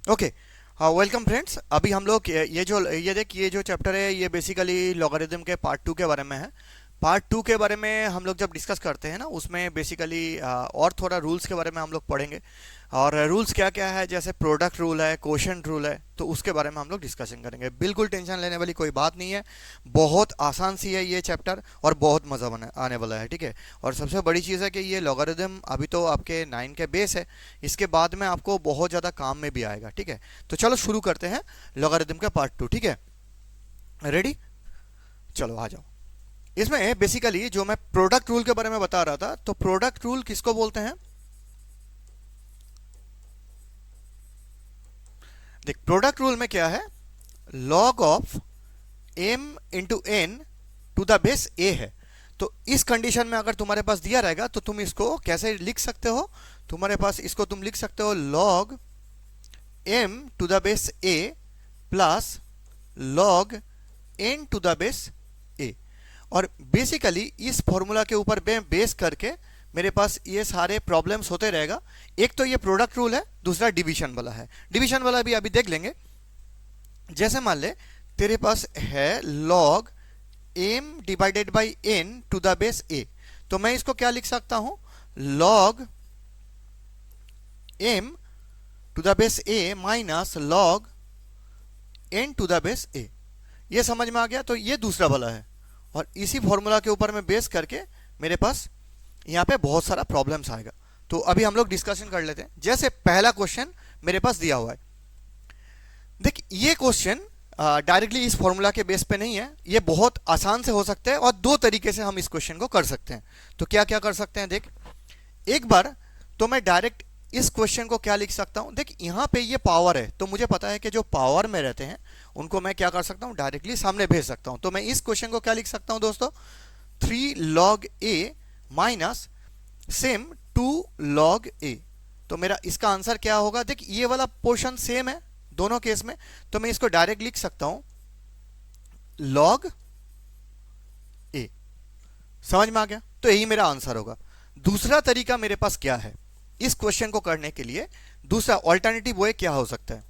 Okay. हाँ, welcome friends. अभी हम लोग ये जो चैप्टर है ये बेसिकली लॉगरिथम के पार्ट टू के बारे में है। पार्ट टू के बारे में हम लोग जब डिस्कस करते हैं ना, उसमें बेसिकली और थोड़ा रूल्स के बारे में हम लोग पढ़ेंगे। और रूल्स क्या क्या है, जैसे प्रोडक्ट रूल है, कोशेंट रूल है, तो उसके बारे में हम लोग डिस्कशन करेंगे। बिल्कुल टेंशन लेने वाली कोई बात नहीं है। बहुत आसान सी है ये चैप्टर और बहुत मज़ा आने वाला है, ठीक है। और सबसे बड़ी चीज़ है कि ये लॉगरिथम अभी तो आपके 9 के बेस है। इसके बाद में आपको बहुत ज़्यादा काम में भी आएगा, ठीक है। तो चलो शुरू करते हैं लॉगरिथम का पार्ट टू, ठीक है। रेडी? चलो आ जाओ। इसमें बेसिकली जो मैं प्रोडक्ट रूल के बारे में बता रहा था, तो प्रोडक्ट रूल किसको बोलते हैं? देख, प्रोडक्ट रूल में क्या है, log of M into N to the base A है। तो इस कंडीशन में अगर तुम्हारे पास दिया रहेगा तो तुम इसको कैसे लिख सकते हो? तुम्हारे पास इसको तुम लिख सकते हो log M to the base A plus log N to the base A. और बेसिकली इस फॉर्मूला के ऊपर बेस करके मेरे पास ये सारे प्रॉब्लम्स होते रहेगा। एक तो ये प्रोडक्ट रूल है, दूसरा डिवीजन वाला है। डिवीजन वाला भी अभी देख लेंगे। जैसे मान ले तेरे पास है log M divided by N to the base A, तो मैं इसको क्या लिख सकता हूं? Log M to the base A minus log N to the base A. ये समझ में आ गया? तो ये दूसरा वाला है। और इसी फॉर्मूला के ऊपर में बेस करके मेरे पास यहाँ पे बहुत सारा प्रॉब्लम्स आएगा। तो अभी हम लोग डिस्कशन कर लेते हैं। जैसे पहला क्वेश्चन मेरे पास दिया हुआ है। देख, ये क्वेश्चन डायरेक्टली इस फॉर्मूला के बेस पे नहीं है। ये बहुत आसान से हो सकता है और दो तरीके से हम इस क्वेश्चन को कर सकते हैं। तो क्या क्या कर सकते हैं देख। एक बार तो मैं डायरेक्ट इस क्वेश्चन को क्या लिख सकता हूं, देख यहाँ पे ये पावर है, तो मुझे पता है कि जो पावर में रहते हैं उनको मैं क्या कर सकता हूं, डायरेक्टली सामने भेज सकता हूं। तो मैं इस क्वेश्चन को क्या लिख सकता हूं दोस्तों, 3 log a minus same 2 log a। तो मेरा इसका आंसर क्या होगा? देख, ये वाला पोर्शन सेम है दोनों केस में, तो मैं इसको डायरेक्ट लिख सकता हूं log a। समझ में आ गया? तो यही मेरा आंसर होगा। दूसरा तरीका मेरे पास क्या है इस क्वेश्चन को करने के लिए? दूसरा ऑल्टरनेटिव वे क्या हो सकता है?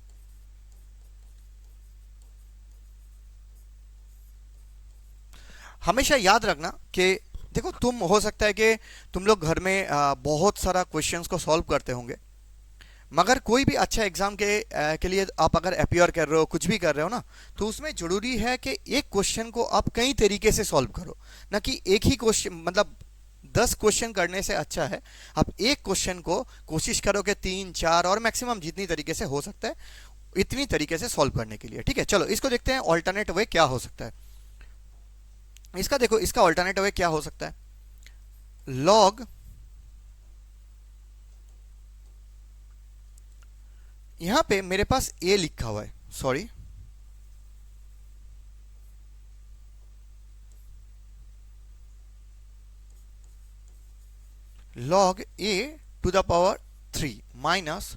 हमेशा याद रखना कि देखो, तुम हो सकता है कि तुम लोग घर में बहुत सारा क्वेश्चंस को सॉल्व करते होंगे, मगर कोई भी अच्छा एग्जाम के लिए आप अगर अपियर कर रहे हो, कुछ भी कर रहे हो ना, तो उसमें जरूरी है कि एक क्वेश्चन को आप कई तरीके से सॉल्व करो, ना कि एक ही क्वेश्चन। मतलब 10 क्वेश्चन करने से अच्छा है आप एक क्वेश्चन को कोशिश करो कि 3 4 और मैक्सिमम जितनी तरीके से हो सकता है इतनी तरीके से सॉल्व करने के लिए, ठीक है। चलो इसको देखते हैं ऑल्टरनेट वे क्या हो सकता है इसका। देखो, इसका ऑल्टरनेट वे क्या हो सकता है, लॉग, यहां पे मेरे पास ए लिखा हुआ है, sorry, log a to the power 3 minus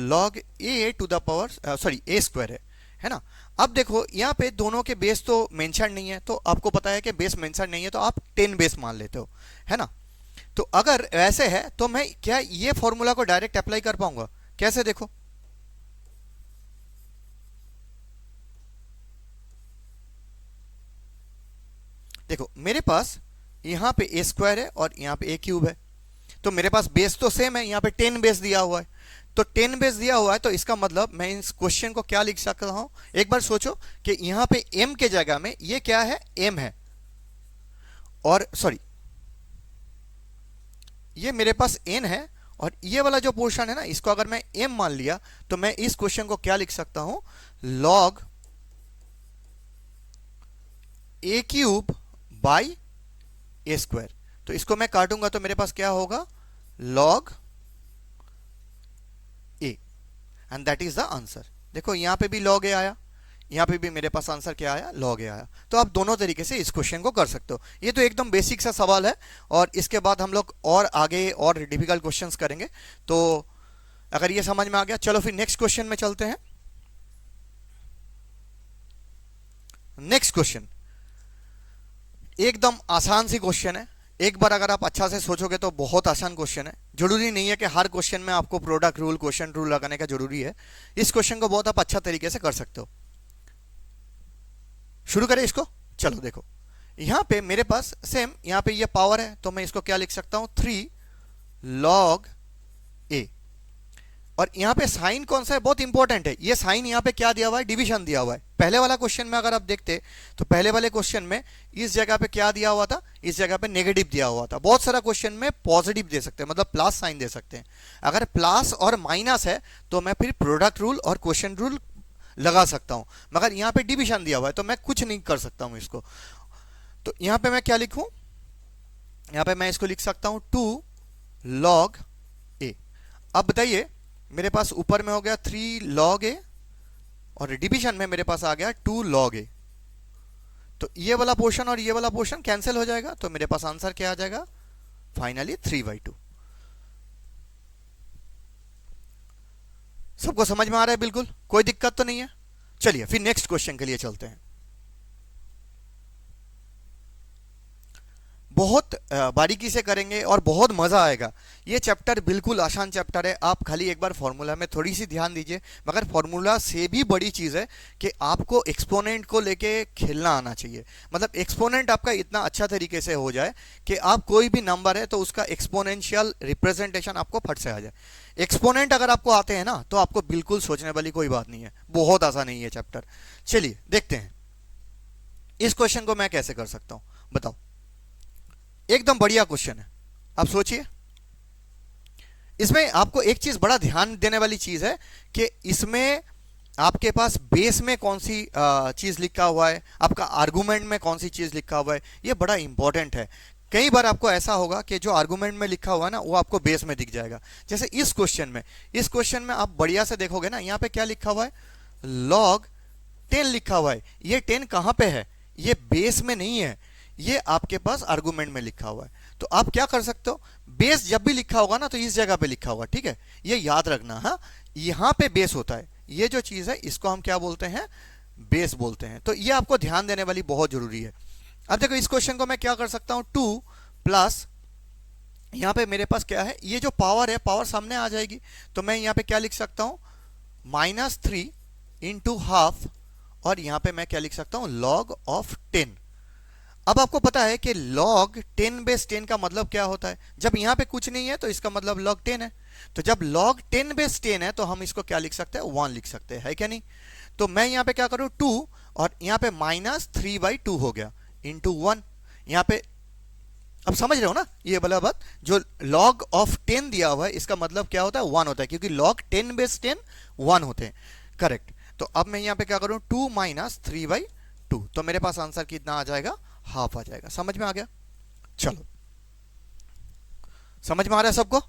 log a to the power sorry a square है ना। अब देखो यहाँ पे दोनों के बेस तो मेंशन नहीं है, तो आपको पता है कि बेस मेंशन नहीं है तो आप 10 बेस मान लेते हो, है ना। तो अगर ऐसे है तो मैं क्या ये फॉर्मूला को डायरेक्ट अप्लाई कर पाऊंगा? कैसे? देखो, देखो मेरे पास यहाँ पे ए स्क्वायर है और यहाँ पे ए क्यूब है, तो मेरे पास बेस तो सेम है, यहाँ पे 10 बेस दिया हुआ है। तो 10 बेस दिया हुआ है तो इसका मतलब मैं इस क्वेश्चन को क्या लिख सकता हूं? एक बार सोचो कि यहाँ पे m के जगह में ये क्या है, m है, और सॉरी ये मेरे पास n है, और ये वाला जो पोर्शन है ना, इसको अगर मैं m मान लिया तो मैं इस क्वेश्चन को क्या लिख सकता हूं, log a cube by A square. तो इसको मैं काटूंगा तो मेरे पास क्या होगा, log a, and that is the answer. देखो यहाँ पे भी log a आया, यहाँ पे भी मेरे पास आंसर क्या आया, log a आया। तो आप दोनों तरीके से इस क्वेश्चन को कर सकते हो। ये तो एकदम बेसिक सा सवाल है, और इसके बाद हम लोग और आगे और डिफिकल्ट क्वेश्चंस करेंगे। तो अगर ये समझ में आ गया, चलो फिर नेक्स्ट क्वेश्चन में चलते हैं। नेक्स्ट क्वेश्चन एकदम आसान सी क्वेश्चन है, एक बार अगर आप अच्छा से सोचोगे तो बहुत आसान क्वेश्चन है। जरूरी नहीं है कि हर क्वेश्चन में आपको प्रोडक्ट रूल, क्वेश्चन रूल लगाने का जरूरी है। इस क्वेश्चन को बहुत आप अच्छा तरीके से कर सकते हो। शुरू करें इसको। चलो देखो, यहां पे मेरे पास सेम, यहां पे ये पावर है तो मैं इसको क्या लिख सकता हूं, 3 log a। और यहाँ पे साइन कौन सा है, बहुत इंपॉर्टेंट है ये साइन। यहाँ पे क्या दिया हुआ है, डिवीजन दिया हुआ है। पहले वाला क्वेश्चन में अगर आप देखते तो पहले वाले क्वेश्चन में इस जगह पे क्या दिया हुआ था, इस जगह पे नेगेटिव दिया हुआ था। बहुत सारा क्वेश्चन में पॉजिटिव दे सकते हैं, मतलब प्लस साइन दे सकते हैं। अगर प्लस और माइनस है तो मैं फिर प्रोडक्ट रूल और क्वेश्चन रूल लगा सकता हूं, मगर यहाँ पे डिवीजन दिया हुआ है तो मैं कुछ नहीं कर सकता हूं इसको। तो यहाँ पे मैं क्या लिखूं, यहाँ पे मैं इसको लिख सकता हूं 2 log a। अब बताइए, मेरे पास ऊपर में हो गया 3 log a और डिवीजन में मेरे पास आ गया 2 log a। तो ये वाला पोर्शन और ये वाला पोर्शन कैंसिल हो जाएगा, तो मेरे पास आंसर क्या आ जाएगा, फाइनली 3/2। सबको समझ में आ रहा है, बिल्कुल कोई दिक्कत तो नहीं है। चलिए फिर नेक्स्ट क्वेश्चन के लिए चलते हैं। बहुत बारीकी से करेंगे और बहुत मजा आएगा। ये चैप्टर बिल्कुल आसान चैप्टर है। आप खाली एक बार फॉर्मूला में थोड़ी सी ध्यान दीजिए, मगर फॉर्मूला से भी बड़ी चीज है कि आपको एक्सपोनेंट को लेके खेलना आना चाहिए। मतलब एक्सपोनेंट आपका इतना अच्छा तरीके से हो जाए कि आप कोई भी नंबर है तो उसका एक्सपोनेंशियल रिप्रेजेंटेशन आपको फट से आ जाए। एक्सपोनेंट अगर आपको आते हैं ना तो आपको बिल्कुल सोचने वाली कोई बात नहीं है, बहुत आसान है ये चैप्टर। चलिए देखते हैं इस क्वेश्चन को मैं कैसे कर सकता हूं, बताओ। एकदम बढ़िया क्वेश्चन है, आप सोचिए। इसमें आपको एक चीज बड़ा ध्यान देने वाली चीज है कि इसमें आपके पास बेस में कौन सी चीज लिखा हुआ है, आपका आर्गुमेंट में कौन सी चीज लिखा हुआ है, ये बड़ा इंपॉर्टेंट है। कई बार आपको ऐसा होगा कि जो आर्गुमेंट में लिखा हुआ है ना वो आपको बेस में दिख जाएगा। जैसे इस क्वेश्चन में आप बढ़िया से देखोगे ना, यहाँ पे क्या लिखा हुआ है, log 10 लिखा हुआ है। ये 10 कहां पे है, ये बेस में नहीं है, ये आपके पास आर्गुमेंट में लिखा हुआ है। तो आप क्या कर सकते हो, बेस जब भी लिखा होगा ना तो इस जगह पे लिखा होगा, ठीक है, ये याद रखना। हाँ, यहां पे बेस होता है, ये जो चीज है इसको हम क्या बोलते हैं, बेस बोलते हैं। तो ये आपको ध्यान देने वाली बहुत जरूरी है। अब देखो इस क्वेश्चन को मैं क्या कर सकता हूं, 2 प्लस, यहां पे मेरे पास क्या है, ये जो पावर है पावर सामने आ जाएगी, तो मैं यहां पे क्या लिख सकता हूं, -3 इंटू हाफ, और यहां पे मैं क्या लिख सकता हूं, log ऑफ 10। अब आपको पता है कि log 10/10 का मतलब क्या होता है, जब यहां पे कुछ नहीं है तो इसका मतलब log 10 है। तो जब log 10/10 है तो हम इसको क्या लिख सकते हैं, 1 लिख सकते हैं, है क्या नहीं। तो मैं यहां पे क्या करूं, 2, और यहां पे -3/2 हो गया इंटू 1। यहां पे अब समझ रहे हो ना ये वाला बात, जो log ऑफ 10 दिया हुआ है इसका मतलब क्या होता है, 1 होता है, क्योंकि log 10/10 1 होते हैं, करेक्ट। तो अब मैं यहां पे क्या करूं, 2 - 3/2, तो मेरे पास आंसर कितना आ जाएगा, हाफ आ जाएगा। समझ में आ गया, चलो समझ में आ रहा है सबको।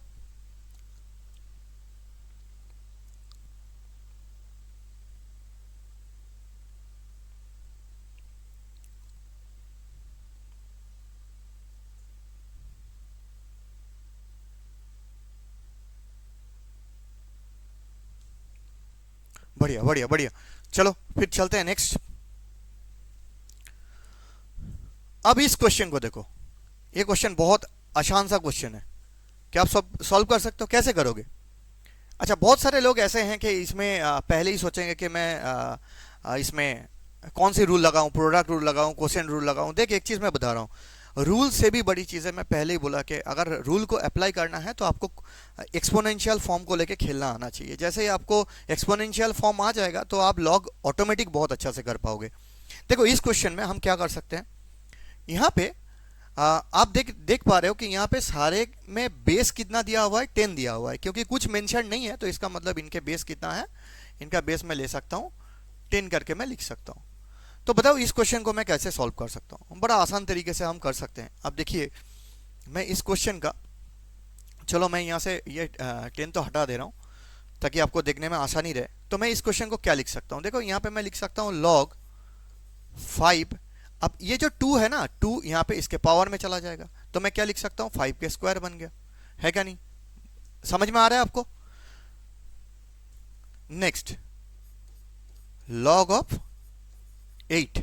बढ़िया बढ़िया बढ़िया। चलो फिर चलते हैं नेक्स्ट। अब इस क्वेश्चन को देखो, ये क्वेश्चन बहुत आसान सा क्वेश्चन है। क्या आप सब सॉल्व कर सकते हो, कैसे करोगे। अच्छा, बहुत सारे लोग ऐसे हैं कि इसमें पहले ही सोचेंगे कि मैं इसमें कौन सी रूल लगाऊं, प्रोडक्ट रूल लगाऊं, क्वेश्चन रूल लगाऊं। देख एक चीज मैं बता रहा हूं, रूल से भी बड़ी चीज है। मैं पहले ही बोला कि अगर रूल को अप्लाई करना है तो आपको एक्सपोनेंशियल फॉर्म को लेके खेलना आना चाहिए। जैसे ही आपको एक्सपोनेंशियल फॉर्म आ जाएगा तो आप लॉग ऑटोमेटिक बहुत अच्छा से कर पाओगे। देखो इस क्वेश्चन में हम क्या कर सकते हैं, यहाँ पे आप देख पा रहे हो कि यहाँ पे सारे में बेस कितना दिया हुआ है, 10 दिया हुआ है। क्योंकि कुछ मेंशन नहीं है तो इसका मतलब इनके बेस कितना है, इनका बेस मैं ले सकता हूँ 10 करके मैं लिख सकता हूँ। तो बताओ इस क्वेश्चन को मैं कैसे सॉल्व कर सकता हूँ। बड़ा आसान तरीके से हम कर सकते हैं। अब देखिए मैं इस क्वेश्चन का, चलो मैं यहाँ से ये 10 तो हटा दे रहा हूँ ताकि आपको देखने में आसानी रहे। तो मैं इस क्वेश्चन को क्या लिख सकता हूँ, देखो यहाँ पे मैं लिख सकता हूँ log 5। अब ये जो 2 है ना, 2 यहाँ पे इसके पावर में चला जाएगा, तो मैं क्या लिख सकता हूँ, 5 के स्क्वायर बन गया, है क्या नहीं। समझ में आ रहा है आपको। नेक्स्ट log ऑफ 8,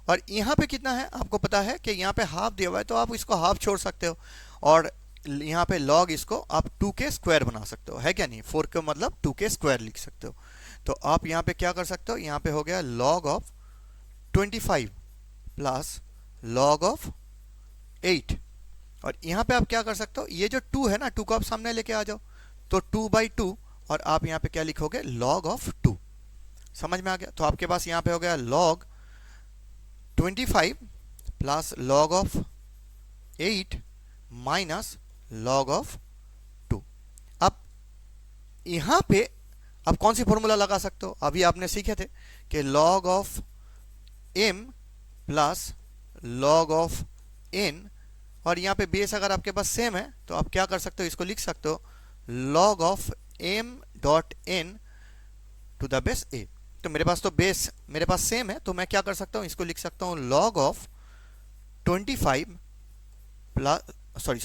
और यहाँ पे कितना है आपको पता है कि यहाँ पे हाफ दिया हुआ है, तो आप इसको हाफ छोड़ सकते हो और यहाँ पे log इसको आप 2 के स्क्वायर बना सकते हो, है क्या नहीं। 4 का मतलब 2 के स्क्वायर लिख सकते हो। तो आप यहाँ पे क्या कर सकते हो, यहाँ पे हो गया log of 25 plus log of 8। और यहाँ पे आप क्या कर सकते हो, ये जो 2 है ना, 2 को आप सामने लेके आ जाओ, तो 2/2 और आप यहाँ पे क्या लिखोगे, log ऑफ 2। समझ में आ गया। तो आपके पास यहाँ पे हो गया log 25 plus log of 8 minus log of 2। अब यहाँ पे आप कौन सी फॉर्मूला लगा सकते हो, अभी आपने सीखे थे कि log of m plus log of n, और यहाँ पे बेस अगर आपके पास सेम है तो आप क्या कर सकते हो, इसको लिख सकते हो log of m dot n to the base a। तो मेरे पास तो बेस मेरे पास सेम है, तो मैं क्या कर सकता हूँ, इसको लिख सकता हूँ log of 25 plus sorry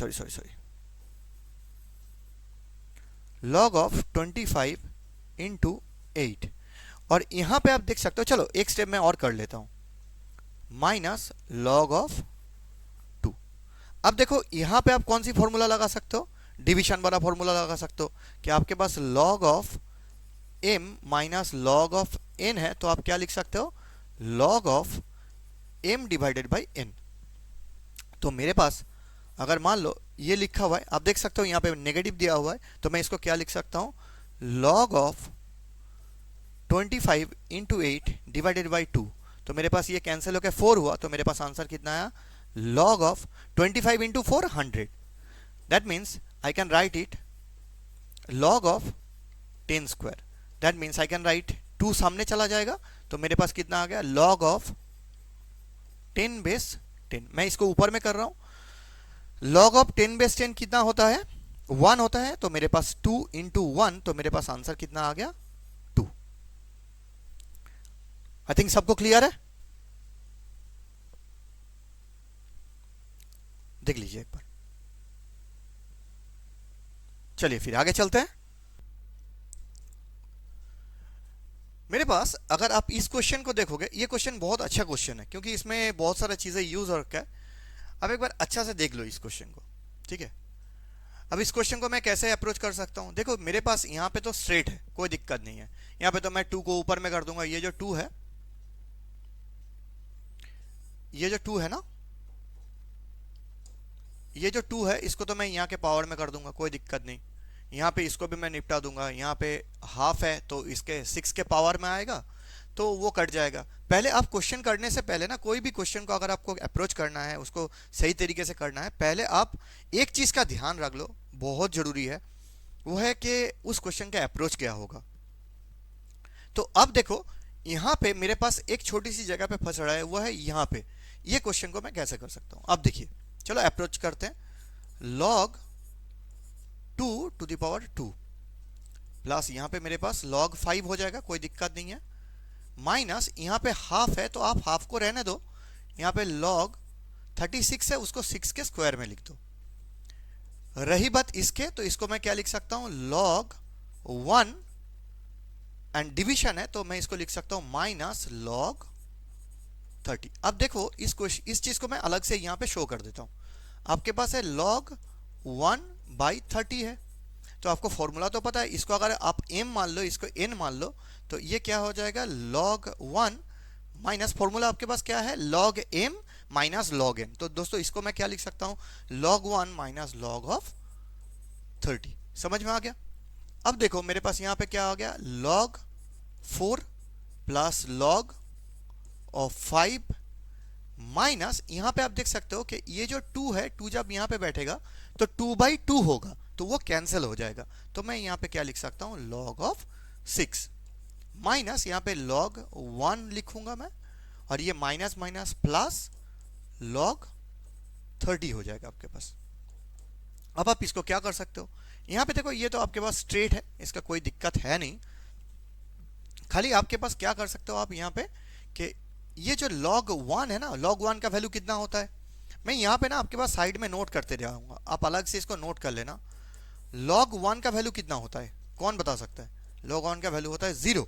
log of 25 into 8। और यहाँ पे आप देख सकते हो, चलो एक स्टेप मैं और कर लेता हूँ, माइनस log ऑफ 2। अब देखो यहाँ पे आप कौन सी फॉर्मूला लगा सकते हो, डिवीजन वाला फॉर्मूला लगा सकते हो कि आपके पास log of m minus log of n है, तो आप क्या लिख सकते हो, log of m divided by n। तो मेरे पास अगर मान लो ये लिखा हुआ है, आप देख सकते हो यहाँ पे नेगेटिव दिया हुआ है, तो मैं इसको क्या लिख सकता हूँ, log of 25 into 8 divided by 2। तो मेरे पास ये कैंसिल होकर 4 हुआ, तो मेरे पास आंसर कितना आया, log of 25 into 4 100। That means I can write it log of 10 square. That means I can right 2 सामने चला जाएगा, तो मेरे पास कितना आ गया, log ऑफ 10 बेस 10। मैं इसको ऊपर में कर रहा हूँ, log ऑफ 10 बेस 10 कितना होता है, 1 होता है, तो मेरे पास 2 इंटू 1, तो मेरे पास आंसर कितना आ गया, 2। आई थिंक सबको क्लियर है, देख लीजिए एक बार। चलिए फिर आगे चलते हैं। मेरे पास अगर आप इस क्वेश्चन को देखोगे, ये क्वेश्चन बहुत अच्छा क्वेश्चन है क्योंकि इसमें बहुत सारी चीजें यूज हो रखा है। अब एक बार अच्छा से देख लो इस क्वेश्चन को, ठीक है। अब इस क्वेश्चन को मैं कैसे अप्रोच कर सकता हूं, देखो मेरे पास यहाँ पे तो स्ट्रेट है, कोई दिक्कत नहीं है। यहाँ पे तो मैं 2 को ऊपर में कर दूंगा, ये जो 2 है, ये जो 2 है ना, ये जो 2 है, इसको तो मैं यहाँ के पावर में कर दूंगा, कोई दिक्कत नहीं। यहाँ पे इसको भी मैं निपटा दूंगा, यहाँ पे हाफ है तो इसके 6 के पावर में आएगा, तो वो कट जाएगा। पहले आप क्वेश्चन करने से पहले ना, कोई भी क्वेश्चन को अगर आपको अप्रोच करना है, उसको सही तरीके से करना है, पहले आप एक चीज का ध्यान रख लो, बहुत जरूरी है, वो है कि उस क्वेश्चन का अप्रोच क्या होगा। तो अब देखो यहाँ पे मेरे पास एक छोटी सी जगह पे फंस रहा है, वो है यहाँ पे। ये क्वेश्चन को मैं कैसे कर सकता हूँ, अब देखिए, चलो अप्रोच करते हैं। log 2 to the power 2 plus यहाँ पे मेरे पास log 5 हो जाएगा, कोई दिक्कत नहीं है, माइनस यहाँ पे हाफ है तो आप हाफ को रहने दो, यहाँ पे log 36 है, उसको 6 के स्क्वायर में लिख दो। रही बात इसके, तो इसको मैं क्या लिख सकता हूँ, log 1 एंड डिवीजन है तो मैं इसको लिख सकता हूँ माइनस log 30। अब देखो इस चीज को मैं अलग से यहाँ पे शो कर देता हूँ। आपके पास है log 1/30 है, तो आपको फॉर्मूला तो पता है, इसको अगर आप m मान लो, इसको n मान लो, तो ये क्या हो जाएगा, log 1 माइनस फॉर्मूला आपके पास क्या है, log m minus log n। तो दोस्तों इसको मैं क्या लिख सकता हूँ, log 1 माइनस log ऑफ 30। समझ में आ गया। अब देखो मेरे पास यहाँ पे क्या आ गया, log 4 plus log of 5 minus, यहाँ पे आप देख सकते हो कि ये जो 2 है, 2 जब यहाँ पे बैठेगा तो 2/2 होगा, तो वो कैंसिल हो जाएगा। तो मैं यहाँ पे क्या लिख सकता हूँ, log ऑफ 6 माइनस यहाँ पे log 1 लिखूंगा मैं, और ये माइनस माइनस प्लस log 30 हो जाएगा आपके पास। अब आप इसको क्या कर सकते हो, यहाँ पे देखो ये तो आपके पास स्ट्रेट है, इसका कोई दिक्कत है नहीं। खाली आपके पास क्या कर सकते हो आप यहाँ पे कि ये जो log 1 है ना, log 1 का वैल्यू कितना होता है, मैं यहाँ पे ना आपके पास साइड में नोट करते जाऊंगा, आप अलग से इसको नोट कर लेना। log 1 का वैल्यू कितना होता है, कौन बता सकता है, log 1 का वैल्यू होता है 0।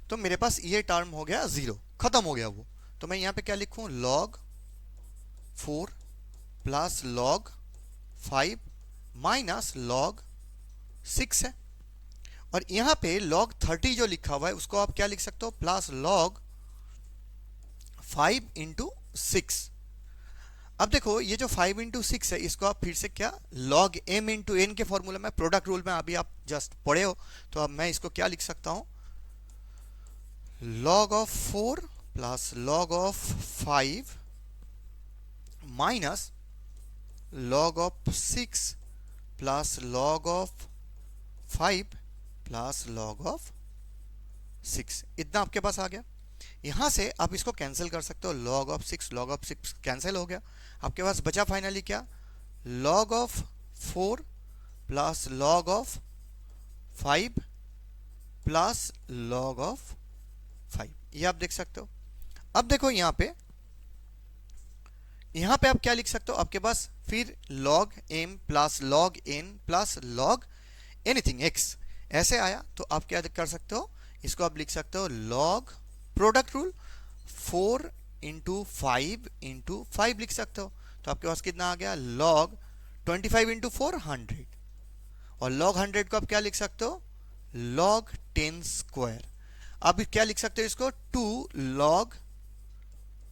तो मेरे पास ये टर्म हो गया 0, खत्म हो गया वो। तो मैं यहाँ पे क्या लिखूँ, log 4 plus log 5 minus log 6 है। और यहाँ पे log 30 जो लिखा हुआ है उसको आप क्या लिख सकते हो, प्लस log 5 इंटू 6। अब देखो ये जो 5 इंटू 6 है इसको आप फिर से क्या log m इंटू n के फॉर्मूला में, प्रोडक्ट रूल में अभी आप जस्ट पढ़े हो, तो अब मैं इसको क्या लिख सकता हूँ, log of 4 plus log of 5 minus log of 6 plus log of 5 plus log of 6। इतना आपके पास आ गया। यहां से आप इसको कैंसिल कर सकते हो, log of 6 log of 6 cancel हो गया। आपके पास बचा फाइनली क्या, log of 4 plus log of 5 plus log of 5। ये आप देख सकते हो। अब देखो यहां पे आप क्या लिख सकते हो, आपके पास फिर log m plus log n plus log anything x ऐसे आया, तो आप क्या कर सकते हो, इसको आप लिख सकते हो log product rule 4 into 5 into 5 लिख सकते हो। तो आपके पास कितना आ गया, log 25 इंटू 4 100। और log 100 को आप क्या लिख सकते हो, log 10 स्क्वायर। अब क्या लिख सकते हो इसको, 2 log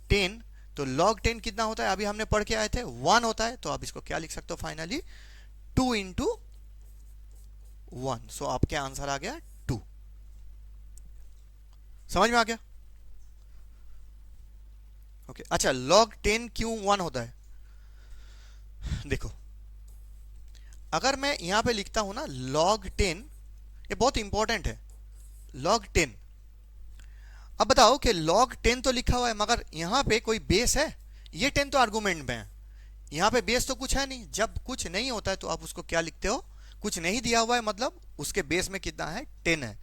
10। तो log 10 कितना होता है, अभी हमने पढ़ के आए थे 1 होता है। तो आप इसको क्या लिख सकते हो फाइनली, 2 इंटू 1। सो आपके आंसर आ गया 2। समझ में आ गया? ओके अच्छा, log 10 क्यों 1 होता है, देखो अगर मैं यहां पे लिखता हूं ना log 10, ये बहुत इंपॉर्टेंट है, log 10। अब बताओ कि log 10 तो लिखा हुआ है मगर यहां पे कोई बेस है, ये 10 तो आर्गुमेंट में है, यहां पे बेस तो कुछ है नहीं। जब कुछ नहीं होता है तो आप उसको क्या लिखते हो, कुछ नहीं दिया हुआ है मतलब उसके बेस में कितना है, 10 है।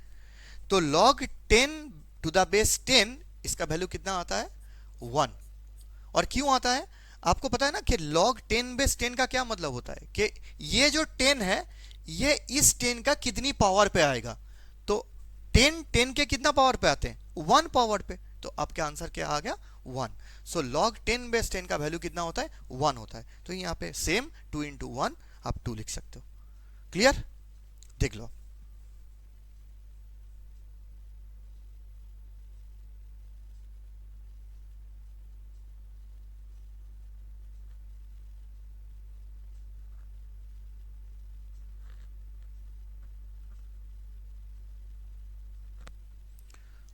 तो log 10 टू द बेस 10 इसका वैल्यू कितना आता है, 1। और क्यों आता है, आपको पता है ना कि log 10 बेस 10 का क्या मतलब होता है कि ये जो 10 है ये इस 10 का कितनी पावर पे आएगा। तो 10 के कितना पावर पे आते हैं, 1 पावर पे। तो आपका आंसर क्या आ गया, 1। सो log 10 बेस 10 का वैल्यू कितना होता है, 1 होता है। तो यहाँ पे सेम 2 इंटू 1 आप 2 लिख सकते हो। क्लियर, देख लो।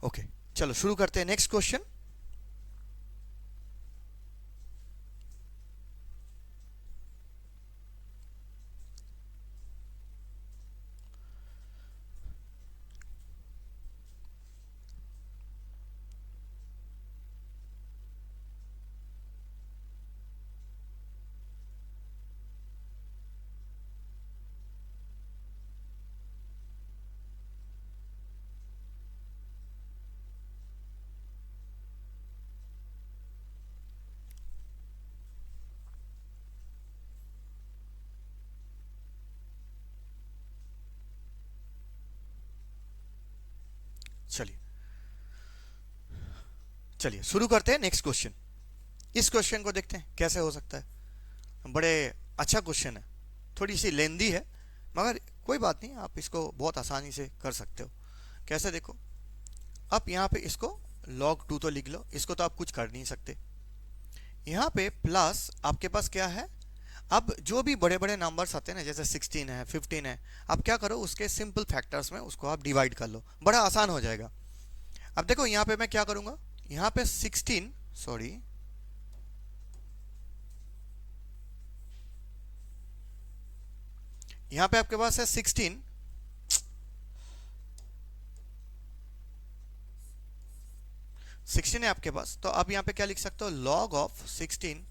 ओके चलो शुरू करते हैं नेक्स्ट क्वेश्चन। चलिए चलिए शुरू करते हैं नेक्स्ट क्वेश्चन। इस क्वेश्चन को देखते हैं कैसे हो सकता है। बड़े अच्छा क्वेश्चन है, थोड़ी सी लेंदी है मगर कोई बात नहीं, आप इसको बहुत आसानी से कर सकते हो। कैसे देखो, आप यहाँ पे इसको log 2 तो लिख लो, इसको तो आप कुछ कर नहीं सकते। यहाँ पे प्लस आपके पास क्या है, अब जो भी बड़े बड़े नंबर्स आते हैं ना, जैसे 16 है 15 है, आप क्या करो उसके सिंपल फैक्टर्स में उसको आप डिवाइड कर लो, बड़ा आसान हो जाएगा। अब देखो यहाँ पे मैं क्या करूंगा, यहाँ पे 16 सॉरी यहाँ पे आपके पास है 16 है आपके पास। तो आप यहाँ पे क्या लिख सकते हो, log of 16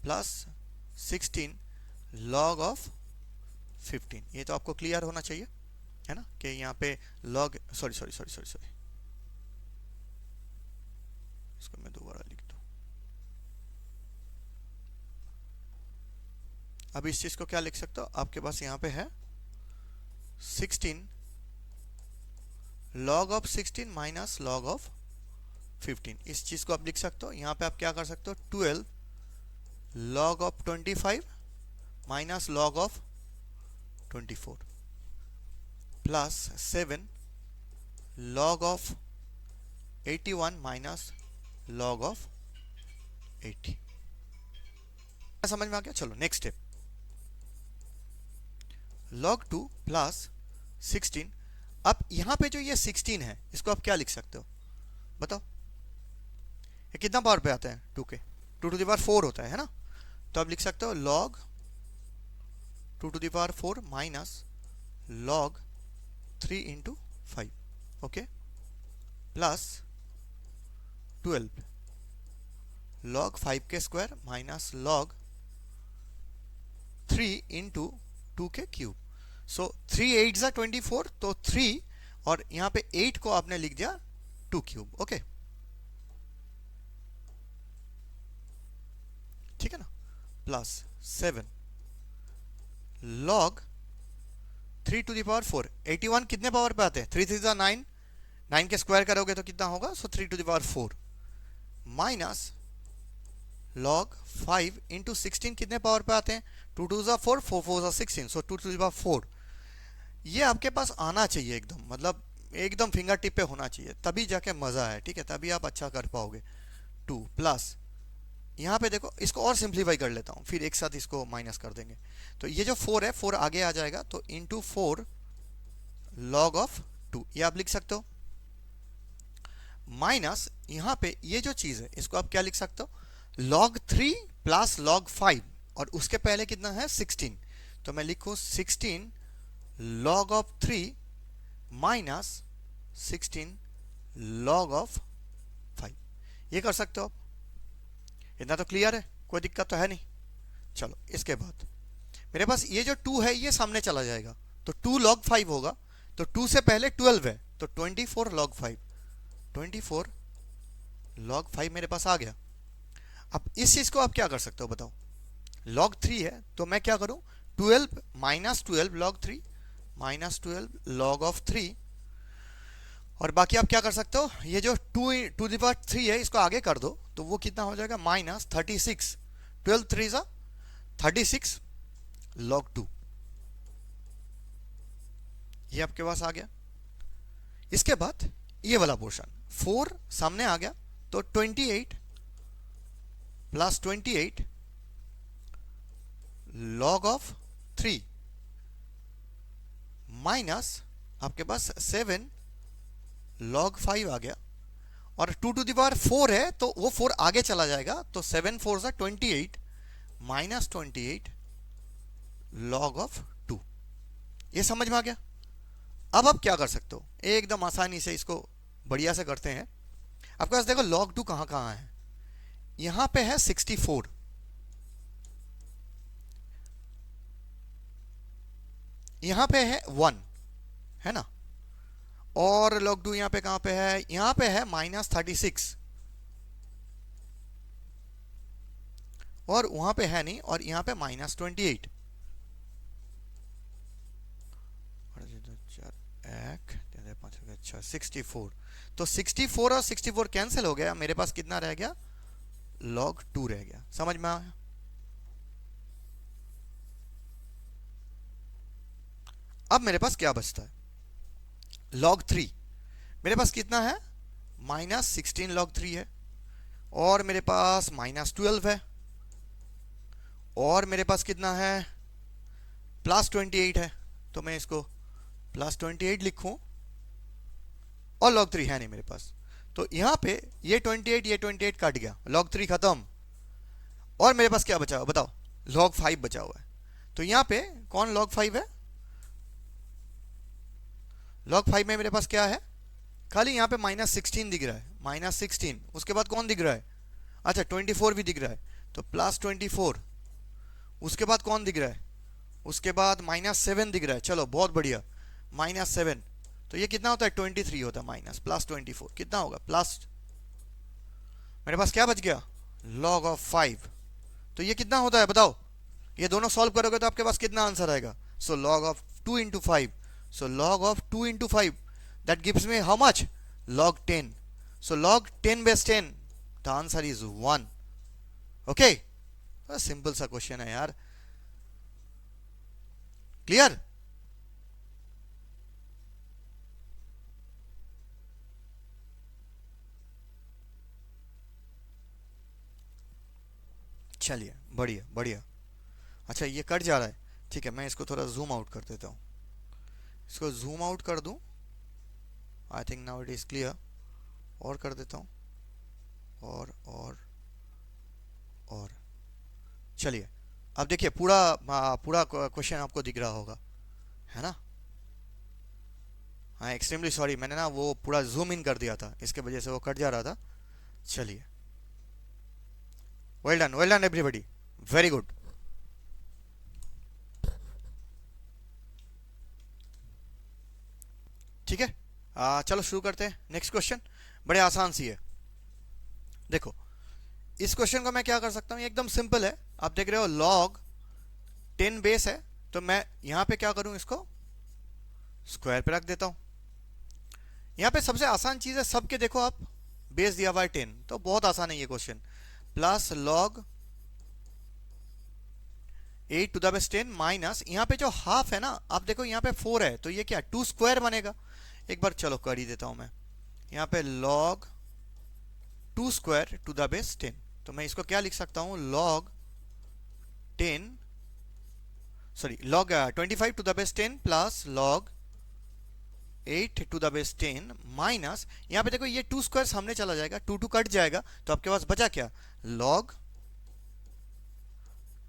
plus 16 log of 15। ये तो आपको क्लियर होना चाहिए है ना, कि यहाँ पे log सॉरी इसको मैं दोबारा लिख दूं। अब इस चीज को क्या लिख सकते हो, आपके पास यहाँ पे है 16 log of 16 minus log of 15। इस चीज को आप लिख सकते हो। यहाँ पे आप क्या कर सकते हो, 12 log of 25 minus log of 24 plus 7 log of 81 minus log of 80। समझ में आ गया? चलो नेक्स्ट स्टेप, log 2 प्लस 16। अब यहां पे जो ये 16 है इसको आप क्या लिख सकते हो बताओ? ये कितना पावर पे आता है 2 के? 2 टू द पावर 4 होता है ना? तो आप लिख सकते हो log 2 to the power 4 minus log 3 into 5, okay, plus 12 log 5 के स्क्वायर माइनस log 3 इंटू 2 के क्यूब। सो 3 8 जा 24, तो 3 और यहाँ पे 8 को आपने लिख दिया 2 क्यूब, ओके, ठीक है ना, plus 7 log 3 to the power 4। 81 कितने पावर पे आते हैं? 3 3 जा 9, 9 के स्क्वायर करोगे तो कितना होगा? So 3 to the power 4 minus log 5 into 16 कितने पावर पे आते हैं? 2 2 जा 4, 4 4 जा 16, सो 2 टू द पावर 4। ये आपके पास आना चाहिए एकदम, मतलब एकदम फिंगर टिप पे होना चाहिए, तभी जाके मजा है, ठीक है, तभी आप अच्छा कर पाओगे। 2 प्लस यहाँ पे देखो, इसको और सिंप्लीफाई कर लेता हूँ, फिर एक साथ इसको माइनस कर देंगे। तो ये जो 4 है 4 आगे आ जाएगा, तो इंटू 4 log ऑफ 2 ये आप लिख सकते हो, माइनस यहाँ पे ये जो चीज है इसको आप क्या लिख सकते हो, log 3 प्लस log 5, और उसके पहले कितना है 16, तो मैं लिखूं 16 log of 3 minus 16 log of 5। ये कर सकते हो आप, इतना तो क्लियर है, कोई दिक्कत तो है नहीं। चलो इसके बाद मेरे पास ये जो 2 है ये सामने चला जाएगा, तो 2 log 5 होगा, तो 2 से पहले 12 है, तो 24 log 5, 24 log 5 मेरे पास आ गया। अब इस चीज को आप क्या कर सकते हो बताओ? log 3 है तो मैं क्या करूं, 12 minus 12 log 3 minus 12 log of 3, और बाकी आप क्या कर सकते हो, ये जो 2 टू द पावर 3 है इसको आगे कर दो, तो वो कितना हो जाएगा माइनस 36, 12 3 जा 36 log 2, ये आपके पास आ गया। इसके बाद ये वाला पोर्शन 4 सामने आ गया, तो 28 प्लस 28 log ऑफ 3 माइनस आपके पास 7 log 5 आ गया, और 2 टू द पावर 4 है तो वो 4 आगे चला जाएगा, तो 7 4 जा 28 माइनस 28 log ऑफ 2। ये समझ में आ गया? अब आप क्या कर सकते हो, एकदम आसानी से इसको बढ़िया से करते हैं। आपके पास देखो log 2 कहां कहां है, यहां पे है 64, यहां पे है 1, है ना, और log 2 यहां पे कहां पे है, यहां पे है माइनस 36, और वहां पे है नहीं, और यहां पे माइनस 28, अच्छा 64, तो 64 और 64 कैंसिल हो गया, मेरे पास कितना रह गया, log 2 रह गया। समझ में आया? अब मेरे पास क्या बचता है, log 3 मेरे पास कितना है, माइनस 16 log 3 है, और मेरे पास माइनस 12 है, और मेरे पास कितना है प्लस 28 है, तो मैं इसको प्लस 28 लिखूं, और log 3 है नहीं मेरे पास, तो यहां पे ये 28 कट गया, log 3 खत्म, और मेरे पास क्या बचा हुआ बताओ, log 5 बचा हुआ है। तो यहां पे कौन log 5 है, log 5 में मेरे पास क्या है, खाली यहां पे माइनस 16 दिख रहा है, माइनस 16, उसके बाद कौन दिख रहा है, अच्छा 24 भी दिख रहा है, तो प्लस 24, उसके बाद कौन दिख रहा है, उसके बाद माइनस 7 दिख रहा है, चलो बहुत बढ़िया, माइनस 7, तो ये कितना होता है 23 होता है, माइनस प्लस 24 कितना होगा प्लस, मेरे पास क्या बच गया log ऑफ 5, तो ये कितना होता है बताओ, ये दोनों सॉल्व करोगे तो आपके पास कितना आंसर आएगा, सो log of 2 into 5, so log of 2 into 5 that gives me how much, log 10, So log 10 base 10, the answer is 1. Okay, simple सा क्वेश्चन है यार. क्लियर? चलिए, बढ़िया बढ़िया. अच्छा, ये कट जा रहा है. ठीक है, मैं इसको थोड़ा जूम आउट कर देता हूँ. इसको जूम आउट कर दूँ. I think now it is clear. और कर देता हूँ. और चलिए, अब देखिए पूरा क्वेश्चन आपको दिख रहा होगा, है ना? हाँ, एक्सट्रीमली सॉरी, मैंने ना वो पूरा जूम इन कर दिया था, इसके वजह से वो कट जा रहा था. चलिए, well done everybody, very good. ठीक है, चलो शुरू करते हैं. नेक्स्ट क्वेश्चन बड़े आसान सी है. देखो, इस क्वेश्चन को मैं क्या कर सकता हूँ, एकदम सिंपल है. आप देख रहे हो लॉग 10 बेस है, तो मैं यहां पे क्या करूं, इसको स्क्वायर पे रख देता हूं. यहां पे सबसे आसान चीज है, सबके देखो आप बेस दिया हुआ है 10, तो बहुत आसान है ये question. Plus log 8 to the base 10 minus, यहां पे जो हाफ है ना, आप देखो यहां पे 4 है, तो ये क्या 2 स्क्वायर बनेगा. एक बार चलो कर ही देता हूं मैं. यहां पे log 2 square to the base 10, तो मैं इसको क्या लिख सकता हूं, log 10 log 25 to the base 10 plus log 8 to the base 10 minus, यहां पे देखो ये 2 स्क्वायर सामने चला जाएगा, 2 2 कट जाएगा, तो आपके पास बचा क्या, log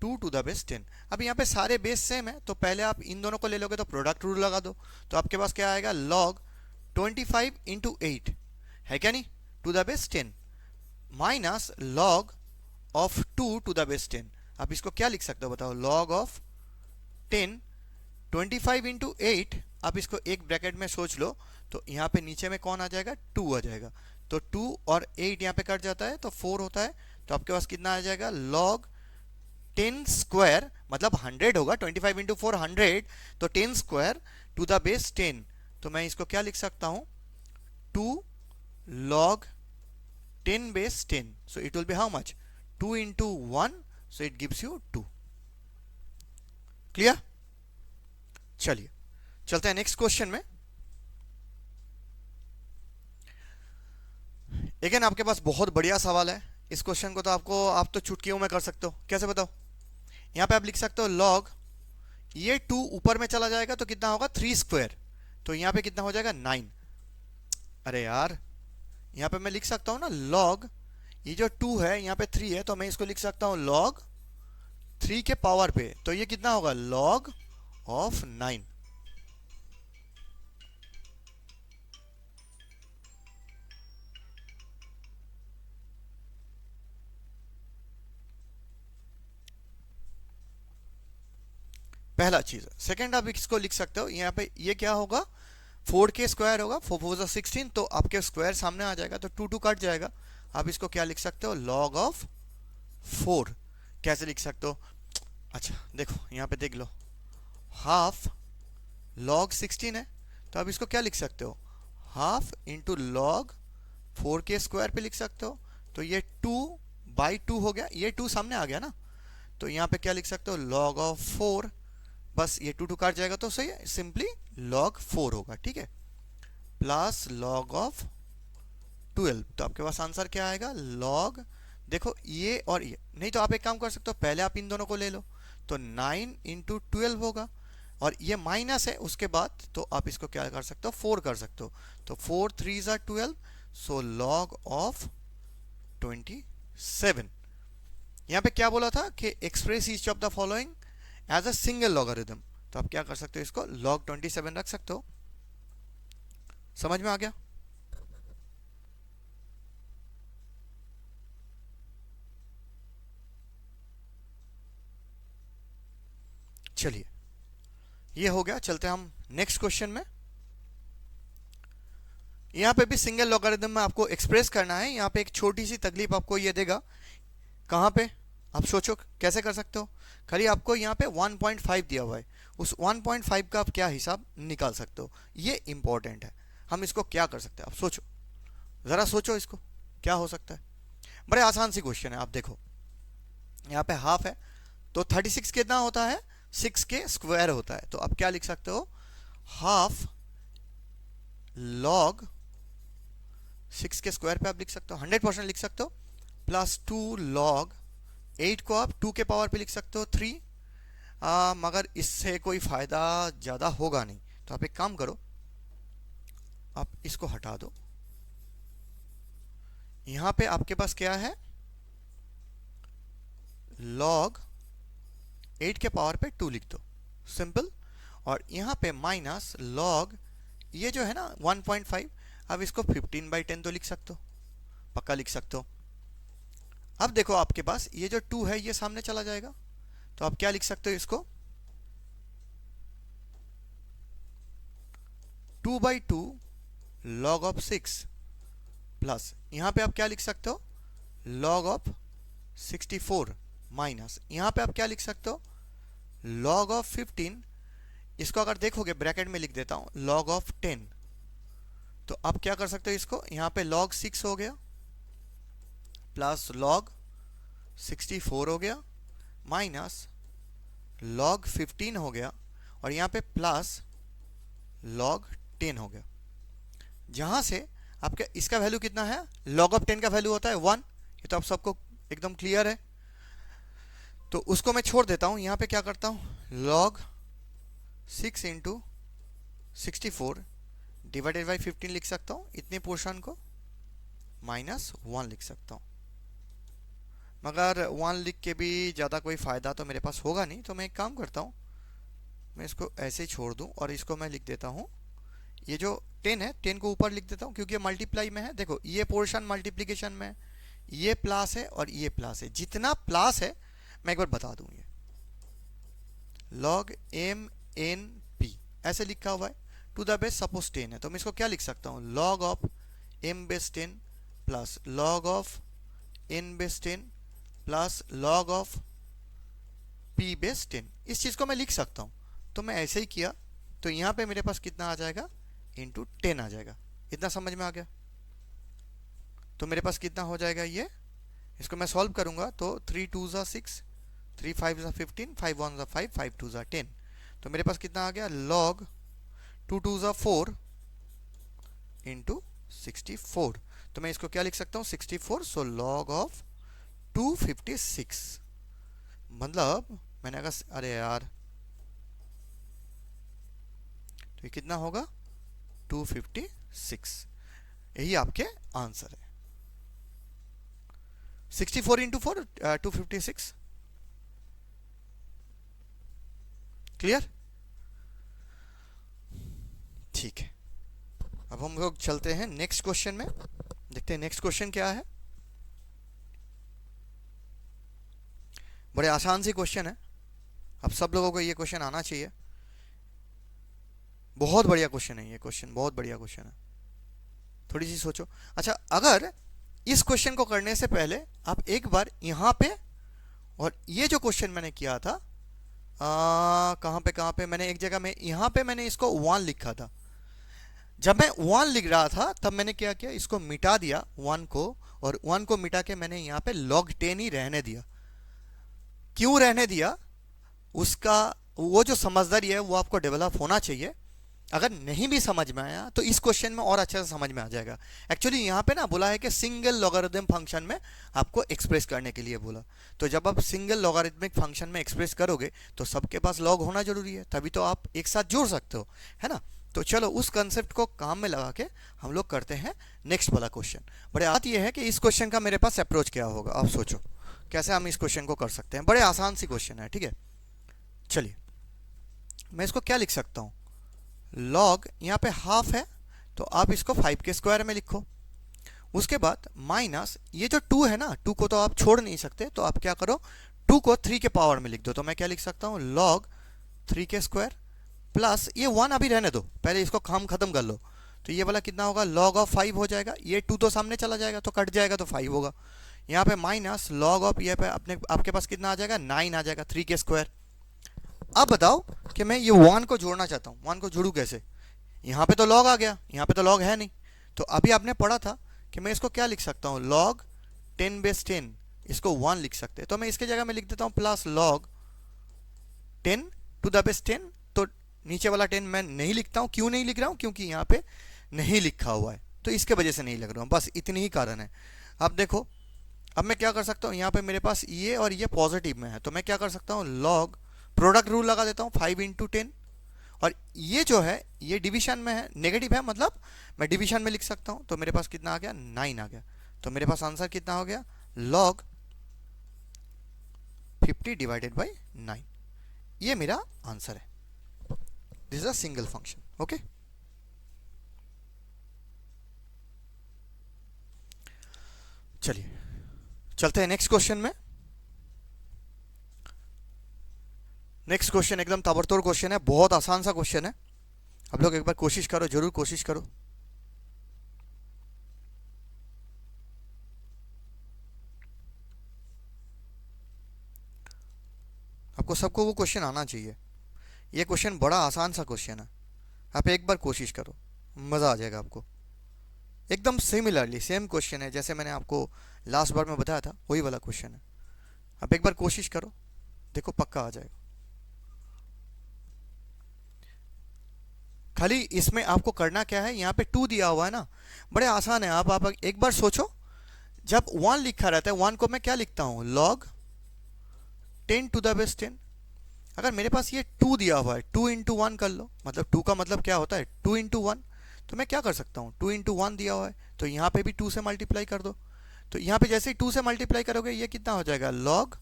2 टू द बेस 10. अब यहाँ पे सारे बेस सेम है, तो पहले आप इन दोनों को ले लोगे तो प्रोडक्ट रूल लगा दो, तो आपके पास क्या आएगा, log 25 इंटू 8 है क्या नहीं, to the base 10 minus log of 2 to the base 10. आप इसको क्या लिख सकते हो बताओ, log ऑफ 10 25 इंटू 8, आप इसको एक ब्रैकेट में सोच लो, तो यहाँ पे नीचे में कौन आ जाएगा, 2 आ जाएगा, तो 2 और 8 यहाँ पे कट जाता है, तो 4 होता है, तो आपके पास कितना आ जाएगा, log 10 स्क्वायर, मतलब 100 होगा, 25 इंटू 4 100, तो 10 स्क्वायर टू द बेस 10, तो मैं इसको क्या लिख सकता हूँ, 2 log 10 base 10, so it will be how much, 2 into 1, so it gives you 2. Clear? चलिए चलते हैं नेक्स्ट क्वेश्चन में. अगेन आपके पास बहुत बढ़िया सवाल है. इस क्वेश्चन को तो आप तो चुटकियों में कर सकते हो. कैसे बताओ, यहां पे आप लिख सकते हो लॉग, ये 2 ऊपर में चला जाएगा तो कितना होगा, 3 स्क्वायर, तो यहां पे कितना हो जाएगा, 9. अरे यार, यहां पे मैं लिख सकता हूं ना लॉग, ये जो 2 है यहां पे 3 है, तो मैं इसको लिख सकता हूं लॉग 3 के पावर पे, तो ये कितना होगा, log ऑफ 9. पहला चीज. सेकंड, आप इसको लिख सकते हो, यहाँ पे ये क्या होगा, 4 के स्क्वायर होगा, 4 4 16, तो आपके स्क्वायर सामने आ जाएगा, तो 2 2 कट जाएगा. आप इसको क्या लिख सकते हो, log ऑफ 4. कैसे लिख सकते हो, अच्छा देखो यहाँ पे देख लो, हाफ log 16 है, तो आप इसको क्या लिख सकते हो, हाफ इंटू log 4 के स्क्वायर पे लिख सकते हो, तो ये 2/2 हो गया, ये 2 सामने आ गया ना, तो यहाँ पे क्या लिख सकते हो, log ऑफ 4, बस ये 2 2 काट जाएगा, तो सही है, सिंपली log 4 होगा. ठीक है, प्लस log ऑफ 12, तो आपके पास आंसर क्या आएगा, log, देखो ये और ये, नहीं तो आप एक काम कर सकते हो, पहले आप इन दोनों को ले लो, तो 9 इंटू 12 होगा, और ये माइनस है उसके बाद, तो आप इसको क्या कर सकते हो, 4 कर सकते हो, तो 4 3 ज़ा 12, सो log ऑफ 27. यहाँ पे क्या बोला था कि express each of the following as a single logarithm, तो आप क्या कर सकते हो, इसको log 27 रख सकते हो. समझ में आ गया? चलिए, ये हो गया. चलते हैं हम नेक्स्ट क्वेश्चन में. यहां पे भी सिंगल लॉगरिथम में आपको एक्सप्रेस करना है. यहां पे एक छोटी सी तकलीफ आपको ये देगा, कहां पे, आप सोचो कैसे कर सकते हो. खाली आपको यहाँ पे 1.5 दिया हुआ है, उस 1.5 का आप क्या हिसाब निकाल सकते हो, ये इंपॉर्टेंट है. हम इसको क्या कर सकते हैं, आप सोचो. ज़रा सोचो इसको क्या हो सकता है। बड़े आसान सी क्वेश्चन है। आप देखो यहाँ पे हाफ है तो 36 कितना होता है, 6 के स्क्वायर होता है। तो आप क्या लिख सकते हो, हाफ लॉग 6 के स्क्वायर पे आप लिख सकते हो, 100% लिख सकते हो, प्लस 2 लॉग 8 को आप 2 के पावर पे लिख सकते हो 3। मगर इससे कोई फ़ायदा ज़्यादा होगा नहीं। तो आप एक काम करो, आप इसको हटा दो। यहाँ पे आपके पास क्या है, लॉग 8 के पावर पे 2 लिख दो, सिंपल। और यहाँ पे माइनस लॉग ये जो है ना 1.5, अब इसको 15/10 तो लिख सकते हो, पक्का लिख सकते हो। अब देखो आपके पास ये जो 2 है ये सामने चला जाएगा, तो आप क्या लिख सकते हो इसको, 2/2 लॉग ऑफ 6 प्लस यहाँ पे आप क्या लिख सकते हो, लॉग ऑफ 64 माइनस यहाँ पे आप क्या लिख सकते हो, लॉग ऑफ 15। इसको अगर देखोगे ब्रैकेट में लिख देता हूं, लॉग ऑफ 10। तो आप क्या कर सकते हो इसको, यहाँ पे लॉग 6 हो गया प्लस लॉग 64 हो गया माइनस लॉग 15 हो गया और यहाँ पे प्लस लॉग 10 हो गया। जहाँ से आपका इसका वैल्यू कितना है, लॉग ऑफ 10 का वैल्यू होता है 1। ये तो आप सबको एकदम क्लियर है। तो उसको मैं छोड़ देता हूँ, यहाँ पे क्या करता हूँ, लॉग 6 इंटू 64 डिवाइडेड बाई 15 लिख सकता हूँ, इतने पोर्शन को माइनस 1 लिख सकता हूँ। मगर 1 लिख के भी ज़्यादा कोई फ़ायदा तो मेरे पास होगा नहीं। तो मैं एक काम करता हूँ, मैं इसको ऐसे ही छोड़ दूँ और इसको मैं लिख देता हूँ, ये जो 10 है 10 को ऊपर लिख देता हूँ क्योंकि ये मल्टीप्लाई में है। देखो ये पोर्शन मल्टीप्लिकेशन में है, ये प्लस है और ये प्लस है। जितना प्लस है मैं एक बार बता दूँ, ये लॉग एम एन पी ऐसे लिखा हुआ है, टू द बेस सपोज 10 है तो मैं इसको क्या लिख सकता हूँ, log of m base 10 plus log of n base 10 plus log of p base 10। इस चीज़ को मैं लिख सकता हूँ। तो मैं ऐसे ही किया तो यहाँ पे मेरे पास कितना आ जाएगा, इंटू 10 आ जाएगा। इतना समझ में आ गया। तो मेरे पास कितना हो जाएगा, ये इसको मैं सॉल्व करूंगा तो 3 2 ज़ा 6, 3 5 ज़ा 15, 5 1 ज़ा 5, 5 2 ज़ा 10। तो मेरे पास कितना आ गया, लॉग 2 2 ज़ा 4 इंटू 64। तो मैं इसको क्या लिख सकता हूँ, 64। So log of 256। मतलब मैंने अगर, अरे यार तो ये कितना होगा, 256। यही आपके आंसर है। 64 इंटू 4 256। क्लियर, ठीक है। अब हम लोग चलते हैं नेक्स्ट क्वेश्चन में, देखते हैं नेक्स्ट क्वेश्चन क्या है। बड़े आसान सी क्वेश्चन है, अब सब लोगों को ये क्वेश्चन आना चाहिए। बहुत बढ़िया क्वेश्चन है ये क्वेश्चन, बहुत बढ़िया क्वेश्चन है। थोड़ी सी सोचो। अच्छा, अगर इस क्वेश्चन को करने से पहले आप एक बार यहाँ पे, और ये जो क्वेश्चन मैंने किया था कहाँ पे मैंने एक जगह में यहाँ पे मैंने इसको 1 लिखा था। जब मैं 1 लिख रहा था तब मैंने क्या किया, इसको मिटा दिया 1 को, और 1 को मिटा के मैंने यहाँ पे log 10 ही रहने दिया। क्यों रहने दिया, उसका वो जो समझदारी है वो आपको डेवलप होना चाहिए। अगर नहीं भी समझ में आया तो इस क्वेश्चन में और अच्छे से समझ में आ जाएगा। एक्चुअली यहाँ पे ना बोला है कि सिंगल लॉगरिथम फंक्शन में आपको एक्सप्रेस करने के लिए बोला। तो जब आप सिंगल लॉगरिथमिक फंक्शन में एक्सप्रेस करोगे तो सबके पास लॉग होना जरूरी है, तभी तो आप एक साथ जोड़ सकते हो, है ना। तो चलो उस कंसेप्ट को काम में लगा के हम लोग करते हैं नेक्स्ट वाला क्वेश्चन। बड़े बात यह है कि इस क्वेश्चन का मेरे पास अप्रोच क्या होगा, आप सोचो कैसे हम इस क्वेश्चन को कर सकते हैं। बड़े आसान सी क्वेश्चन है, ठीक है। चलिए मैं इसको क्या लिख सकता हूँ, लॉग यहाँ पे हाफ है तो आप इसको 5 के स्क्वायर में लिखो। उसके बाद माइनस ये जो 2 है ना, 2 को तो आप छोड़ नहीं सकते, तो आप क्या करो, 2 को 3 के पावर में लिख दो। तो मैं क्या लिख सकता हूँ, लॉग 3 के स्क्वायर प्लस ये 1 अभी रहने दो, पहले इसको काम खत्म कर लो। तो ये वाला कितना होगा, लॉग ऑफ 5 हो जाएगा। ये 2 तो सामने चला जाएगा तो कट जाएगा तो 5 होगा। यहाँ पे माइनस लॉग ऑफ ये पे अपने आपके पास कितना आ जाएगा, 9 आ जाएगा, 3 के स्क्वायर। अब बताओ कि मैं ये 1 को जोड़ना चाहता हूँ, 1 को जोड़ू कैसे, यहाँ पे तो लॉग आ गया, यहाँ पे तो लॉग है नहीं। तो अभी आपने पढ़ा था कि मैं इसको क्या लिख सकता हूँ, log 10 बेस 10, इसको 1 लिख सकते हैं। तो मैं इसके जगह में लिख देता हूँ plus log 10 to the base 10। तो नीचे वाला 10 मैं नहीं लिखता हूँ। क्यों नहीं लिख रहा हूँ? क्योंकि यहाँ पे नहीं लिखा हुआ है, तो इसके वजह से नहीं लिख रहा हूँ, बस इतनी ही कारण है। अब देखो, अब मैं क्या कर सकता हूँ, यहाँ पे मेरे पास ये और ये पॉजिटिव में है, तो मैं क्या कर सकता हूँ, log प्रोडक्ट रूल लगा देता हूँ 5 इंटू 10। और ये जो है ये डिवीजन में है, नेगेटिव है, मतलब मैं डिवीजन में लिख सकता हूँ। तो मेरे पास कितना आ गया, 9 आ गया। तो मेरे पास आंसर कितना हो गया, log 50 डिवाइडेड बाई 9। ये मेरा आंसर है। This is a single function. Okay, चलिए चलते हैं नेक्स्ट क्वेश्चन में। नेक्स्ट क्वेश्चन एकदम ताबड़तोड़ क्वेश्चन है, बहुत आसान सा क्वेश्चन है। आप लोग एक बार कोशिश करो, जरूर कोशिश करो। आपको सबको वो क्वेश्चन आना चाहिए। ये क्वेश्चन बड़ा आसान सा क्वेश्चन है, आप एक बार कोशिश करो, मज़ा आ जाएगा आपको। एकदम सिमिलरली सेम क्वेश्चन है जैसे मैंने आपको लास्ट बार में बताया था, वही वाला क्वेश्चन है। आप एक बार कोशिश करो, देखो पक्का आ जाएगा। खाली इसमें आपको करना क्या है, यहाँ पे 2 दिया हुआ है ना, बड़े आसान है। आप एक बार सोचो, जब 1 लिखा रहता है, 1 को मैं क्या लिखता हूँ, log 10 टू द बेस 10। अगर मेरे पास ये 2 दिया हुआ है, 2 इंटू 1 कर लो, मतलब 2 का मतलब क्या होता है, 2 इंटू 1। तो मैं क्या कर सकता हूँ, 2 इंटू 1 दिया हुआ है, तो यहाँ पे भी 2 से मल्टीप्लाई कर दो। तो यहाँ पे जैसे ही 2 से मल्टीप्लाई करोगे, ये कितना हो जाएगा, log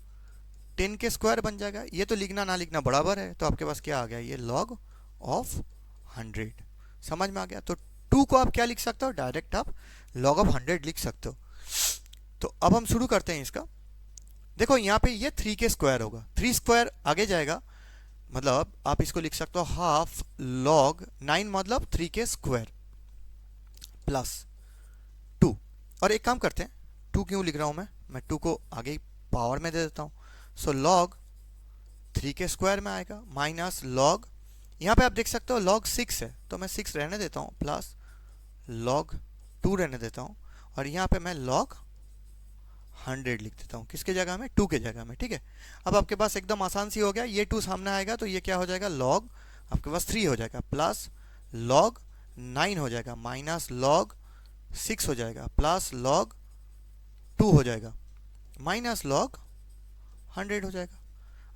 10 के स्क्वायर बन जाएगा। ये तो लिखना ना लिखना बराबर है, तो आपके पास क्या आ गया, ये log ऑफ 100। समझ में आ गया? तो 2 को आप क्या लिख सकते हो, डायरेक्ट आप log ऑफ 100 लिख सकते हो। तो अब हम शुरू करते हैं इसका। देखो यहाँ पे ये 3 के स्क्वायर होगा, 3 स्क्वायर आगे जाएगा, मतलब आप इसको लिख सकते हो हाफ log 9, मतलब 3 के स्क्वायर प्लस 2। और एक काम करते हैं, 2 क्यों लिख रहा हूँ मैं 2 को आगे ही पावर में दे देता हूँ। सो log 3 के स्क्वायर में आएगा माइनस log, यहाँ पे आप देख सकते हो log 6 है, तो मैं 6 रहने देता हूँ, प्लस log 2 रहने देता हूँ, और यहाँ पे मैं log 100 लिख देता हूँ। किसके जगह में, 2 के जगह में। ठीक है, अब आपके पास एकदम आसान सी हो गया, ये 2 सामने आएगा तो ये क्या हो जाएगा, log आपके पास 3 हो जाएगा, प्लस log 9 हो जाएगा, माइनस log 6 हो जाएगा, प्लस log 2 हो जाएगा, माइनस log 100 हो जाएगा।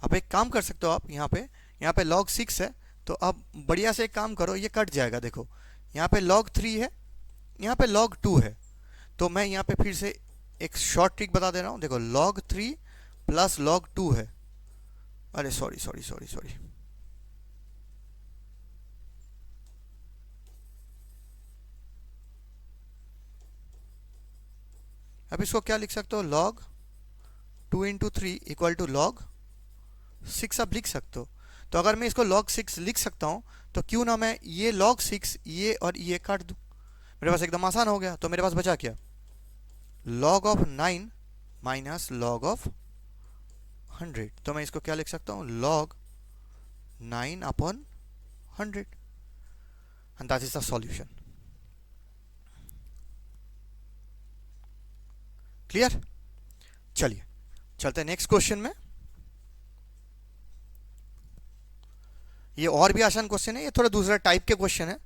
अब एक काम कर सकते हो आप, यहाँ पे log 6 है, तो अब बढ़िया से एक काम करो, ये कट जाएगा। देखो यहाँ पे log 3 है, यहाँ पे log 2 है, तो मैं यहाँ पे फिर से एक शॉर्ट ट्रिक बता दे रहा हूँ। देखो log 3 प्लस log 2 है, अरे सॉरी सॉरी सॉरी सॉरी, अब इसको क्या लिख सकते हो, log 2 into 3 equal to log 6 आप लिख सकते हो। तो अगर मैं इसको log 6 लिख सकता हूँ, तो क्यों ना मैं ये log 6 ये और ये काट दूँ, मेरे पास एकदम आसान हो गया। तो मेरे पास बचा क्या, log of 9 minus log of 100। तो मैं इसको क्या लिख सकता हूँ, log 9 upon 100, and that is the solution. Clear? चलिए चलते हैं नेक्स्ट क्वेश्चन में। ये और भी आसान क्वेश्चन है, ये थोड़ा दूसरा टाइप के क्वेश्चन है।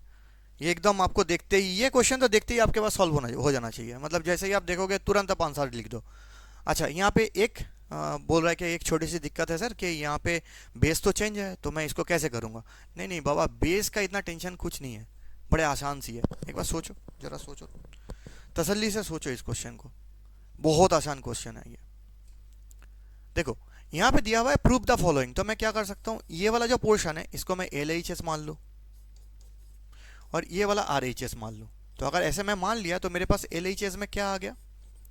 ये एकदम आपको देखते ही, ये क्वेश्चन तो देखते ही आपके पास सॉल्व हो जाना चाहिए, मतलब जैसे ही आप देखोगे तुरंत आप आंसर लिख दो। अच्छा, यहाँ पे एक बोल रहा है कि एक छोटी सी दिक्कत है सर, कि यहाँ पे बेस तो चेंज है, तो मैं इसको कैसे करूँगा। नहीं नहीं बाबा, बेस का इतना टेंशन कुछ नहीं है, बड़े आसान सी है। एक बार सोचो, ज़रा सोचो, तसल्ली से सोचो इस क्वेश्चन को, बहुत आसान क्वेश्चन है ये। देखो यहाँ पे दिया हुआ है प्रूव द फॉलोइंग, तो मैं क्या कर सकता हूँ, ये वाला जो पोर्शन है इसको मैं LHS मान लूँ, और ये वाला RHS मान लूँ। तो अगर ऐसे मैं मान लिया, तो मेरे पास LHS में क्या आ गया,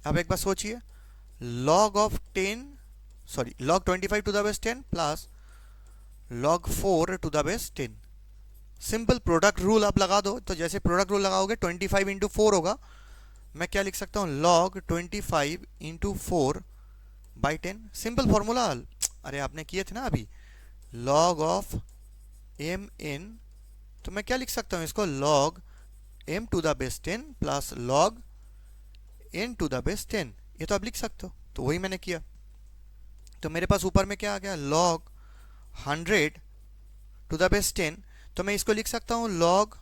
अब एक बार सोचिए, log of 10 sorry log 25 to the base 10 plus log 4 to the base 10। Simple product rule आप लगा दो, तो जैसे प्रोडक्ट रूल लगाओगे 25 इंटू 4 होगा, मैं क्या लिख सकता हूँ, log 25 into 4 by 10। Simple formula, अरे आपने किए थे ना अभी, log ऑफ mn, तो मैं क्या लिख सकता हूँ इसको, log m to the base 10 plus log n to the base 10, ये तो आप लिख सकते हो, तो वही मैंने किया। तो मेरे पास ऊपर में क्या आ गया, log 100 टू द बेस 10, तो मैं इसको लिख सकता हूँ log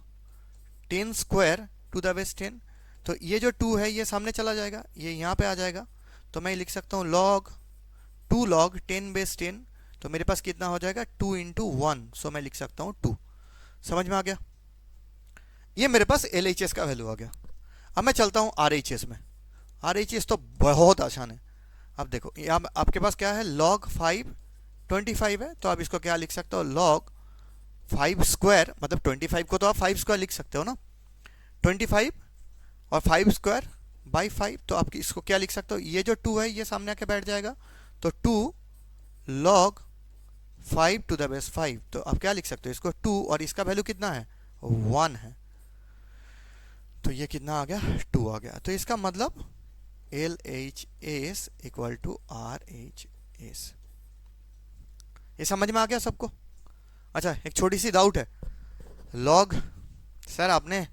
10 square to the base 10। तो ये जो 2 है ये सामने चला जाएगा, ये यहाँ पे आ जाएगा, तो मैं लिख सकता हूँ टू लॉग 10 बेस 10। तो मेरे पास कितना हो जाएगा, 2 इंटू 1, सो मैं लिख सकता हूँ 2। समझ में आ गया? ये मेरे पास LHS का वैल्यू आ गया। अब मैं चलता हूँ RHS में। RHS तो बहुत आसान है। अब देखो यहाँ आपके पास क्या है, log 5 25 है, तो आप इसको क्या लिख सकते हो, log 5 स्क्वायर, मतलब 25 को तो आप 5 स्क्वायर लिख सकते हो ना, 25 और 5 स्क्वायर बाई 5, तो आप इसको क्या लिख सकते हो, ये जो 2 है ये सामने आके बैठ जाएगा, तो 2 log 5 टू द बेस 5, तो आप क्या लिख सकते हो इसको 2, और इसका वैल्यू कितना है, 1 है, तो ये कितना आ गया, 2 आ गया। तो इसका मतलब LHS इक्वल टू RHS। ये समझ में आ गया सबको? अच्छा, एक छोटी सी डाउट है, log सर आपने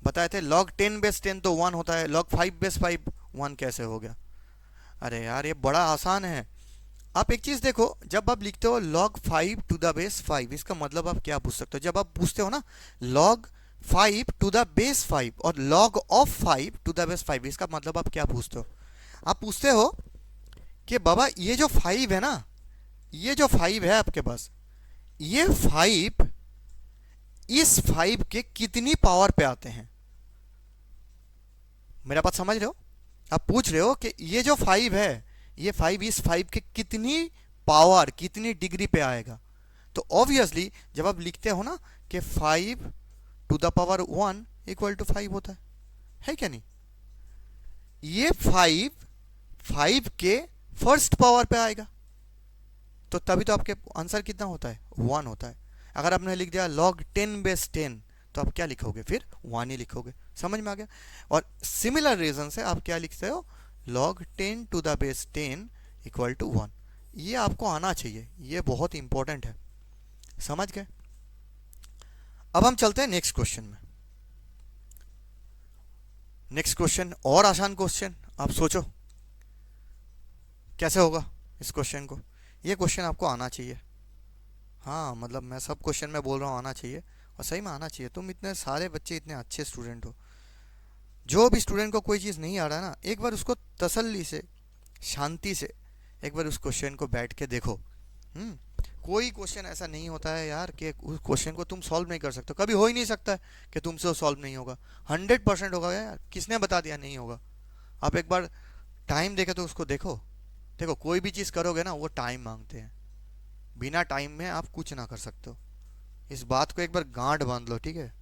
बताए थे log 10 बेस 10 तो 1 होता है, log 5 बेस 5 1 कैसे हो गया? अरे यार ये बड़ा आसान है। आप एक चीज देखो, जब आप लिखते हो log 5 टू द बेस 5, इसका मतलब आप क्या पूछ सकते हो, जब आप पूछते हो ना log 5 टू द बेस 5 और log of 5 to the base 5, इसका मतलब आप क्या पूछते हो? आप पूछते हो कि बाबा ये जो 5 है ना, ये जो 5 है आपके पास, ये 5 इस 5 के कितनी पावर पे आते हैं? मेरा बात समझ रहे हो? आप पूछ रहे हो कि ये जो 5 है, ये 5 इस 5 के कितनी पावर, कितनी डिग्री पे आएगा? तो ऑब्वियसली जब आप लिखते हो ना कि 5 to the power 1 equal to 5 होता है क्या नहीं? ये 5 के फर्स्ट पावर पे आएगा, तो तभी तो आपके आंसर कितना होता है, 1 होता है। अगर आपने लिख दिया log 10 बेस 10, तो आप क्या लिखोगे, फिर 1 ही लिखोगे। समझ में आ गया? और सिमिलर रीजन से आप क्या लिखते हो, log 10 to the base 10 equal to 1। ये आपको आना चाहिए, ये बहुत इंपॉर्टेंट है। समझ गए? अब हम चलते हैं नेक्स्ट क्वेश्चन में। नेक्स्ट क्वेश्चन और आसान क्वेश्चन, आप सोचो कैसे होगा इस क्वेश्चन को। ये क्वेश्चन आपको आना चाहिए। हाँ मतलब मैं सब क्वेश्चन में बोल रहा हूँ आना चाहिए, और सही में आना चाहिए। तुम इतने सारे बच्चे, इतने अच्छे स्टूडेंट हो। जो भी स्टूडेंट को कोई चीज़ नहीं आ रहा ना, एक बार उसको तसल्ली से, शांति से एक बार उस क्वेश्चन को बैठ के देखो। कोई क्वेश्चन ऐसा नहीं होता है यार कि उस क्वेश्चन को तुम सॉल्व नहीं कर सकते। कभी हो ही नहीं सकता है कि तुमसे वो सॉल्व नहीं होगा। 100% होगा यार। किसने बता दिया नहीं होगा? आप एक बार टाइम देखे तो उसको देखो। देखो कोई भी चीज़ करोगे ना, वो टाइम मांगते हैं। बिना टाइम में आप कुछ ना कर सकते हो। इस बात को एक बार गांठ बांध लो, ठीक है?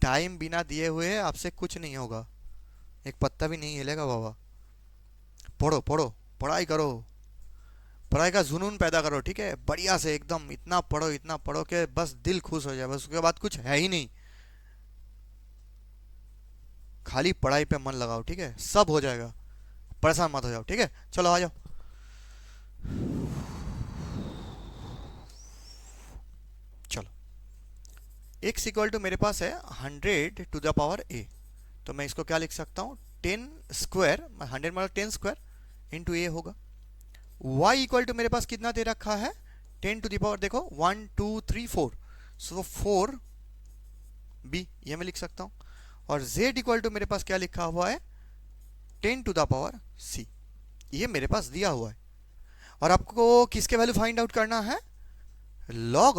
टाइम बिना दिए हुए आपसे कुछ नहीं होगा, एक पत्ता भी नहीं हिलेगा बाबा। पढ़ो पढ़ो, पढ़ाई करो, पढ़ाई का जुनून पैदा करो, ठीक है? बढ़िया से एकदम इतना पढ़ो कि बस दिल खुश हो जाए, बस उसके बाद कुछ है ही नहीं। खाली पढ़ाई पे मन लगाओ, ठीक है? सब हो जाएगा, परेशान मत हो जाओ, ठीक है? चलो आ जाओ। चलो, x इक्वल टू मेरे पास है 100 टू द पावर a, तो मैं इसको क्या लिख सकता हूँ, 10 स्क्वायर, 100 मतलब 10 स्क्वायर इंटू a होगा। y इक्वल टू मेरे पास कितना दे रखा है, 10 टू द पावर, देखो 1 2 3 4, सो 4 b, ये मैं लिख सकता हूँ। और z इक्वल टू मेरे पास क्या लिखा हुआ है, 10 टू द पावर c, ये मेरे पास दिया हुआ है। और आपको किसके वैल्यू फाइंड आउट करना है, log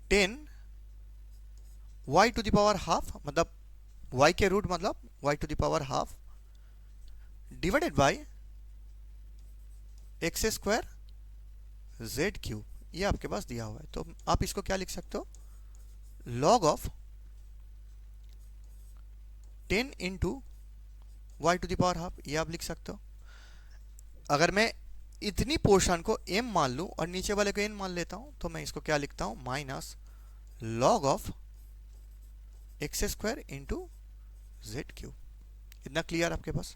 10 y to the power half, मतलब y के रूट मतलब y to the power half divided by x square z cube, ये आपके पास दिया हुआ है। तो आप इसको क्या लिख सकते हो, log of 10 into y to the power half, ये आप लिख सकते हो। अगर मैं इतनी पोर्शन को m मान लूं और नीचे वाले को n मान लेता हूं, तो मैं इसको क्या लिखता हूं, minus log of x square into Z cube. इतना क्लियर आपके पास?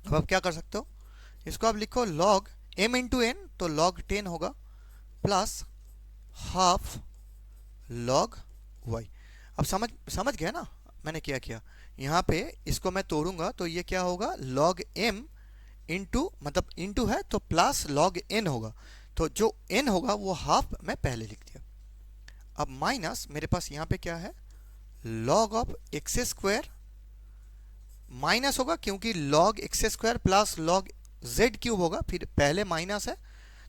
अब आप क्या कर सकते हो, इसको आप लिखो log m इंटू n, तो log 10 होगा, प्लस हाफ log वाई। अब समझ गया ना मैंने क्या किया। यहाँ पे इसको मैं तोड़ूंगा तो ये क्या होगा, log m इंटू, मतलब इंटू है तो प्लस log n होगा, तो जो n होगा वो हाफ मैं पहले लिख दिया। अब माइनस मेरे पास यहाँ पे क्या है, log of x square, minus होगा क्योंकि log x square plus log z cube होगा, फिर पहले माइनस है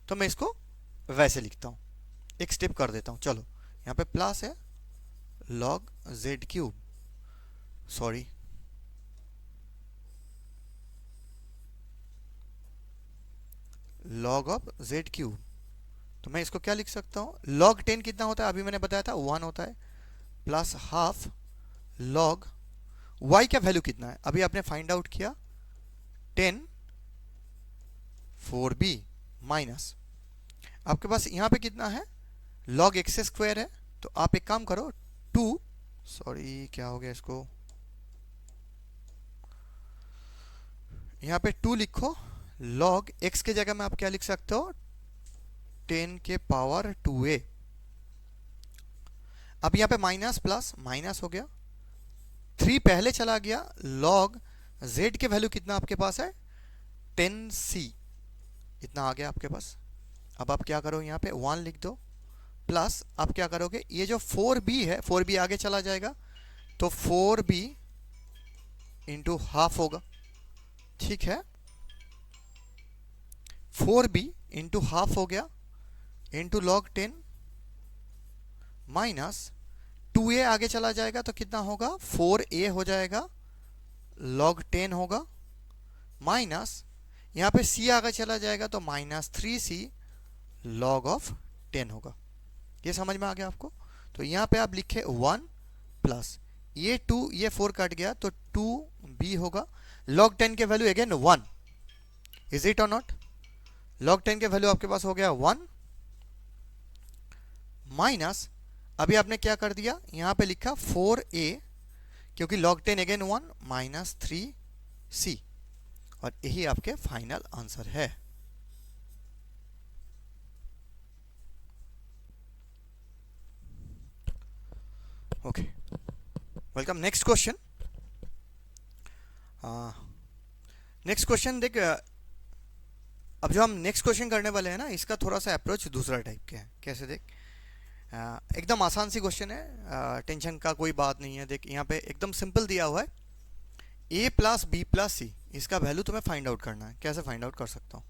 तो मैं इसको वैसे लिखता हूँ, एक स्टेप कर देता हूँ। चलो यहाँ पे प्लस है log z cube, sorry log of z cube, तो मैं इसको क्या लिख सकता हूँ, log 10 कितना होता है, अभी मैंने बताया था 1 होता है, प्लस हाफ log y का वैल्यू कितना है, अभी आपने फाइंड आउट किया 10 4b माइनस, आपके पास यहाँ पे कितना है, log एक्स स्क्वायर है, तो आप एक काम करो 2, सॉरी क्या हो गया इसको, यहाँ पे 2 लिखो, log x के जगह में आप क्या लिख सकते हो, 10 के पावर 2a। अब यहाँ पे माइनस प्लस माइनस हो गया, 3 पहले चला गया, log z के वैल्यू कितना आपके पास है 10c, इतना आ गया आपके पास। अब आप क्या करो, यहाँ पे 1 लिख दो, प्लस आप क्या करोगे, ये जो 4b है 4b आगे चला जाएगा तो 4b इंटू हाफ होगा, ठीक है, 4b इंटू हाफ हो गया, इंटू log 10 माइनस 2a आगे चला जाएगा तो कितना होगा, 4a हो जाएगा, log 10 होगा, माइनस यहाँ पे c आगे चला जाएगा तो माइनस 3c log ऑफ 10 होगा। ये समझ में आ गया आपको। तो यहाँ पे आप लिखे 1 प्लस ये 2, ये 4 कट गया तो 2b होगा, log 10 के वैल्यू अगेन 1, इज इट और नॉट, log 10 के वैल्यू आपके पास हो गया 1 माइनस, अभी आपने क्या कर दिया, यहाँ पे लिखा 4a क्योंकि log 10 अगेन 1 माइनस 3c, और यही आपके फाइनल आंसर है। Okay, welcome. Next question, next question देख, अब जो हम नेक्स्ट क्वेश्चन करने वाले हैं ना, इसका थोड़ा सा अप्रोच दूसरा टाइप के है। कैसे देख, एकदम आसान सी क्वेश्चन है, टेंशन का कोई बात नहीं है। देख यहाँ पे एकदम सिंपल दिया हुआ है, a प्लस बी प्लस सी, इसका वैल्यू तुम्हें फाइंड आउट करना है। कैसे फाइंड आउट कर सकता हूँ,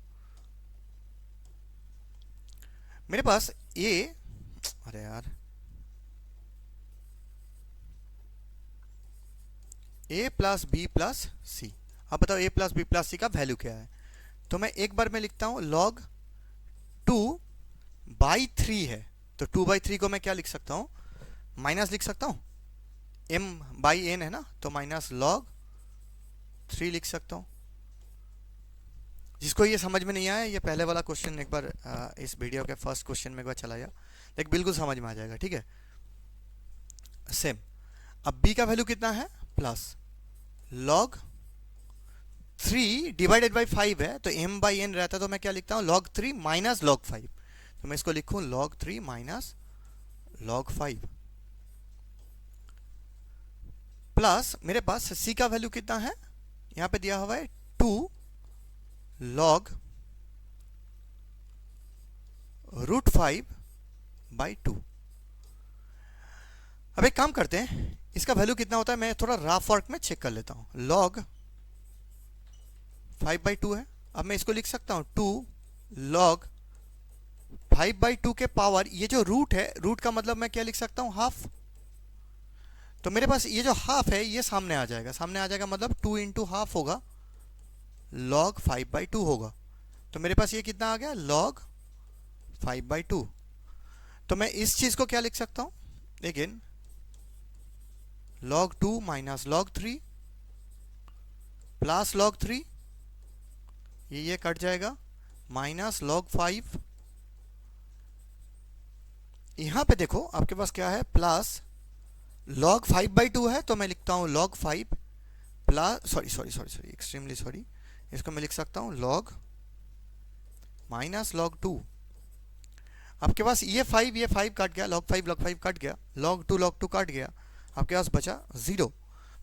मेरे पास a, अरे यार, a प्लस बी प्लस सी, अब बताओ a plus B plus C का वैल्यू क्या है। तो मैं एक बार में लिखता हूँ log 2/3 है, तो 2/3 को मैं क्या लिख सकता हूँ, माइनस लिख सकता हूँ, m/n है ना, तो माइनस log 3 लिख सकता हूँ। जिसको ये समझ में नहीं आया, ये पहले वाला क्वेश्चन एक बार इस वीडियो के फर्स्ट क्वेश्चन में एक बार चला जा, देख बिल्कुल समझ में आ जाएगा, ठीक है। सेम, अब b का वैल्यू कितना है, प्लस log 3 डिवाइडेड बाई 5 है, तो m/n रहता है, तो मैं क्या लिखता हूँ, log 3 माइनस log 5, तो मैं इसको लिखूँ log 3 माइनस log 5, प्लस मेरे पास c का वैल्यू कितना है, यहाँ पे दिया हुआ है 2 log √5/2। अब एक काम करते हैं, इसका वैल्यू कितना होता है, मैं थोड़ा रफ वर्क में चेक कर लेता हूँ। log 5/2 है, अब मैं इसको लिख सकता हूँ 2 log 5/2 के पावर, ये जो रूट है, रूट का मतलब मैं क्या लिख सकता हूँ, हाफ, तो मेरे पास ये जो हाफ है ये सामने आ जाएगा, सामने आ जाएगा मतलब 2 इंटू हाफ होगा, log 5/2 होगा, तो मेरे पास ये कितना आ गया, log 5/2। तो मैं इस चीज को क्या लिख सकता हूं, again log 2 minus log 3 plus log 3, ये कट जाएगा, माइनस log 5। यहां पे देखो आपके पास क्या है, प्लस log 5/2 है, तो मैं लिखता हूं log 5 plus, sorry extremely sorry, इसको मैं लिख सकता हूं log माइनस log 2। आपके पास ये 5 काट गया, log 5 काट गया, log 2 काट गया, आपके पास बचा 0।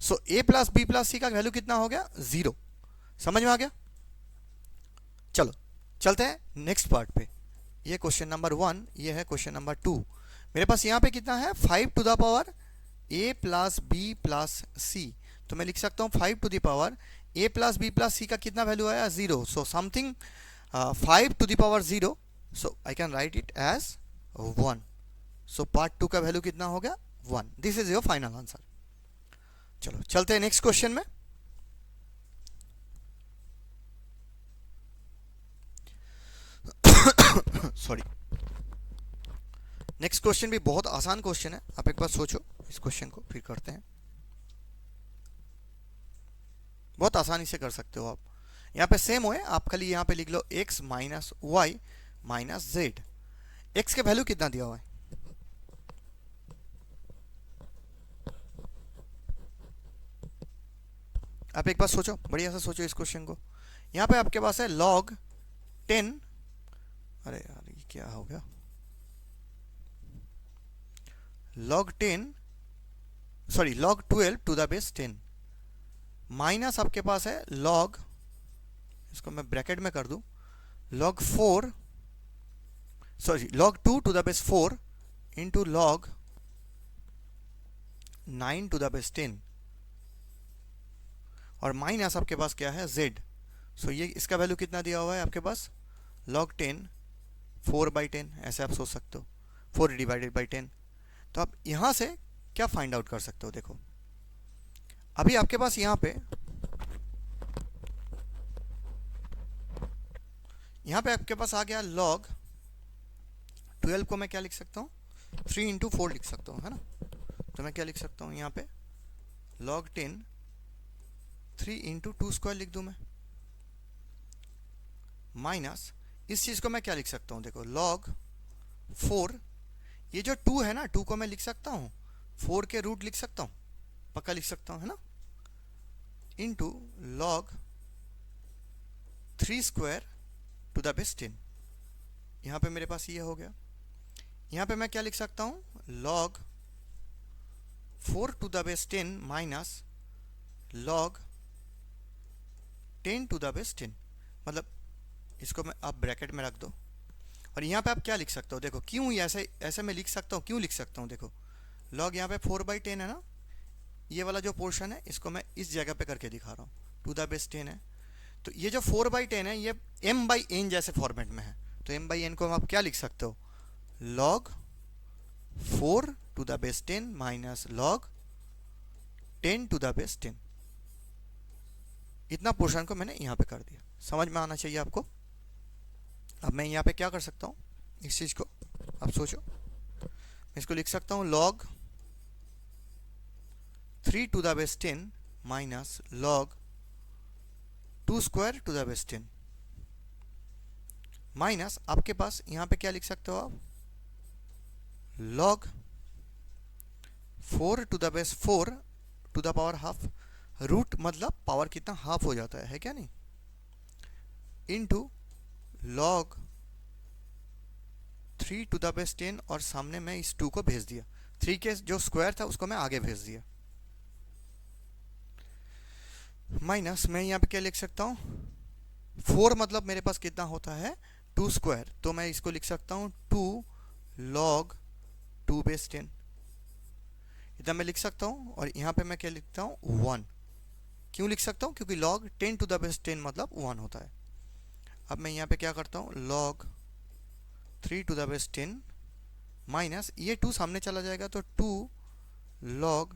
सो a plus B plus C का वैल्यू कितना हो गया? 0। समझ में आ गया? चलो चलते हैं नेक्स्ट पार्ट पे। ये क्वेश्चन नंबर 1, ये है क्वेश्चन नंबर 2। मेरे पास यहाँ पे कितना है? 5 to the power a plus B plus C. तो मैं लिख सकता हूँ 5 to the power a plus B plus C का कितना वैल्यू आया? 0। So something 5 to the power 0, so I can write it as 1। So part 2 का वैल्यू कितना हो गया? 1। This is your final answer. चलो चलते हैं नेक्स्ट क्वेश्चन में। सॉरी। नेक्स्ट क्वेश्चन भी बहुत आसान क्वेश्चन है, आप एक बार सोचो इस क्वेश्चन को, फिर करते हैं। बहुत आसानी से कर सकते हो आप। यहाँ पे सेम हो है, आप खाली यहाँ पे लिख लो x minus y minus z. X के वैल्यू कितना दिया हुआ है? आप एक बार सोचो, बढ़िया से सोचो इस क्वेश्चन को। यहाँ पे आपके पास है log 10, अरे यार ये क्या हो गया, log 12 to the base 10 minus आपके पास है log, इसको मैं ब्रैकेट में कर दूं, log 2 to the base 4 into log 9 to the base 10 और माइनस आपके पास क्या है? z। सो ये इसका वैल्यू कितना दिया हुआ है आपके पास? log 10 4/10, ऐसे आप सोच सकते हो, 4 डिवाइडेड बाई 10। तो आप यहाँ से क्या फाइंड आउट कर सकते हो? देखो अभी आपके पास यहाँ पे आपके पास आ गया log 12 को मैं क्या लिख सकता हूँ? 3 इंटू 4 लिख सकता हूँ, है ना? तो मैं क्या लिख सकता हूँ यहाँ पे? log 10 3 इंटू 2 स्क्वायर लिख दूँ मैं, माइनस इस चीज़ को मैं क्या लिख सकता हूँ? देखो log 4, ये जो 2 है ना, 2 को मैं लिख सकता हूँ 4 के रूट लिख सकता हूँ, पक्का लिख सकता हूँ, है ना? Into log 3 square to the base 10। यहाँ पे मेरे पास ये हो गया। यहाँ पे मैं क्या लिख सकता हूँ? log 4 to the base 10 minus log 10 to the base 10, मतलब इसको मैं आप ब्रैकेट में रख दो। और यहाँ पे आप क्या लिख सकते हो? देखो क्यों ऐसे ऐसे मैं लिख सकता हूँ, क्यों लिख सकता हूँ? देखो log यहाँ पे 4/10 है ना, ये वाला जो पोर्शन है इसको मैं इस जगह पे करके दिखा रहा हूँ, टू द बेस 10 है। तो ये जो 4/10 है ये m/n जैसे फॉर्मेट में है, तो m/n को आप क्या लिख सकते हो? log 4 to the base 10 minus log 10 to the base 10। इतना पोर्शन को मैंने यहाँ पे कर दिया, समझ में आना चाहिए आपको। अब मैं यहाँ पे क्या कर सकता हूँ इस चीज़ को, आप सोचो। मैं इसको लिख सकता हूँ log 3 to the base 10 minus log 2 square to the base 10 minus आपके पास यहाँ पे क्या लिख सकते हो आप? log 4 to the base 4 to the power half, root मतलब पावर कितना हाफ हो जाता है क्या नहीं, into log 3 to the base 10 और सामने मैं इस 2 को भेज दिया, 3 के जो स्क्वायर था उसको मैं आगे भेज दिया, माइनस मैं यहाँ पे क्या लिख सकता हूँ? 4 मतलब मेरे पास कितना होता है? 2 स्क्वायर, तो मैं इसको लिख सकता हूँ 2 log 2 बेस 10, इतना मैं लिख सकता हूँ। और यहाँ पे मैं क्या लिखता हूँ? 1। क्यों लिख सकता हूँ? क्योंकि log 10 टू द बेस 10 मतलब 1 होता है। अब मैं यहाँ पे क्या करता हूँ? log 3 to the base 10 minus ये 2 सामने चला जाएगा, तो 2 log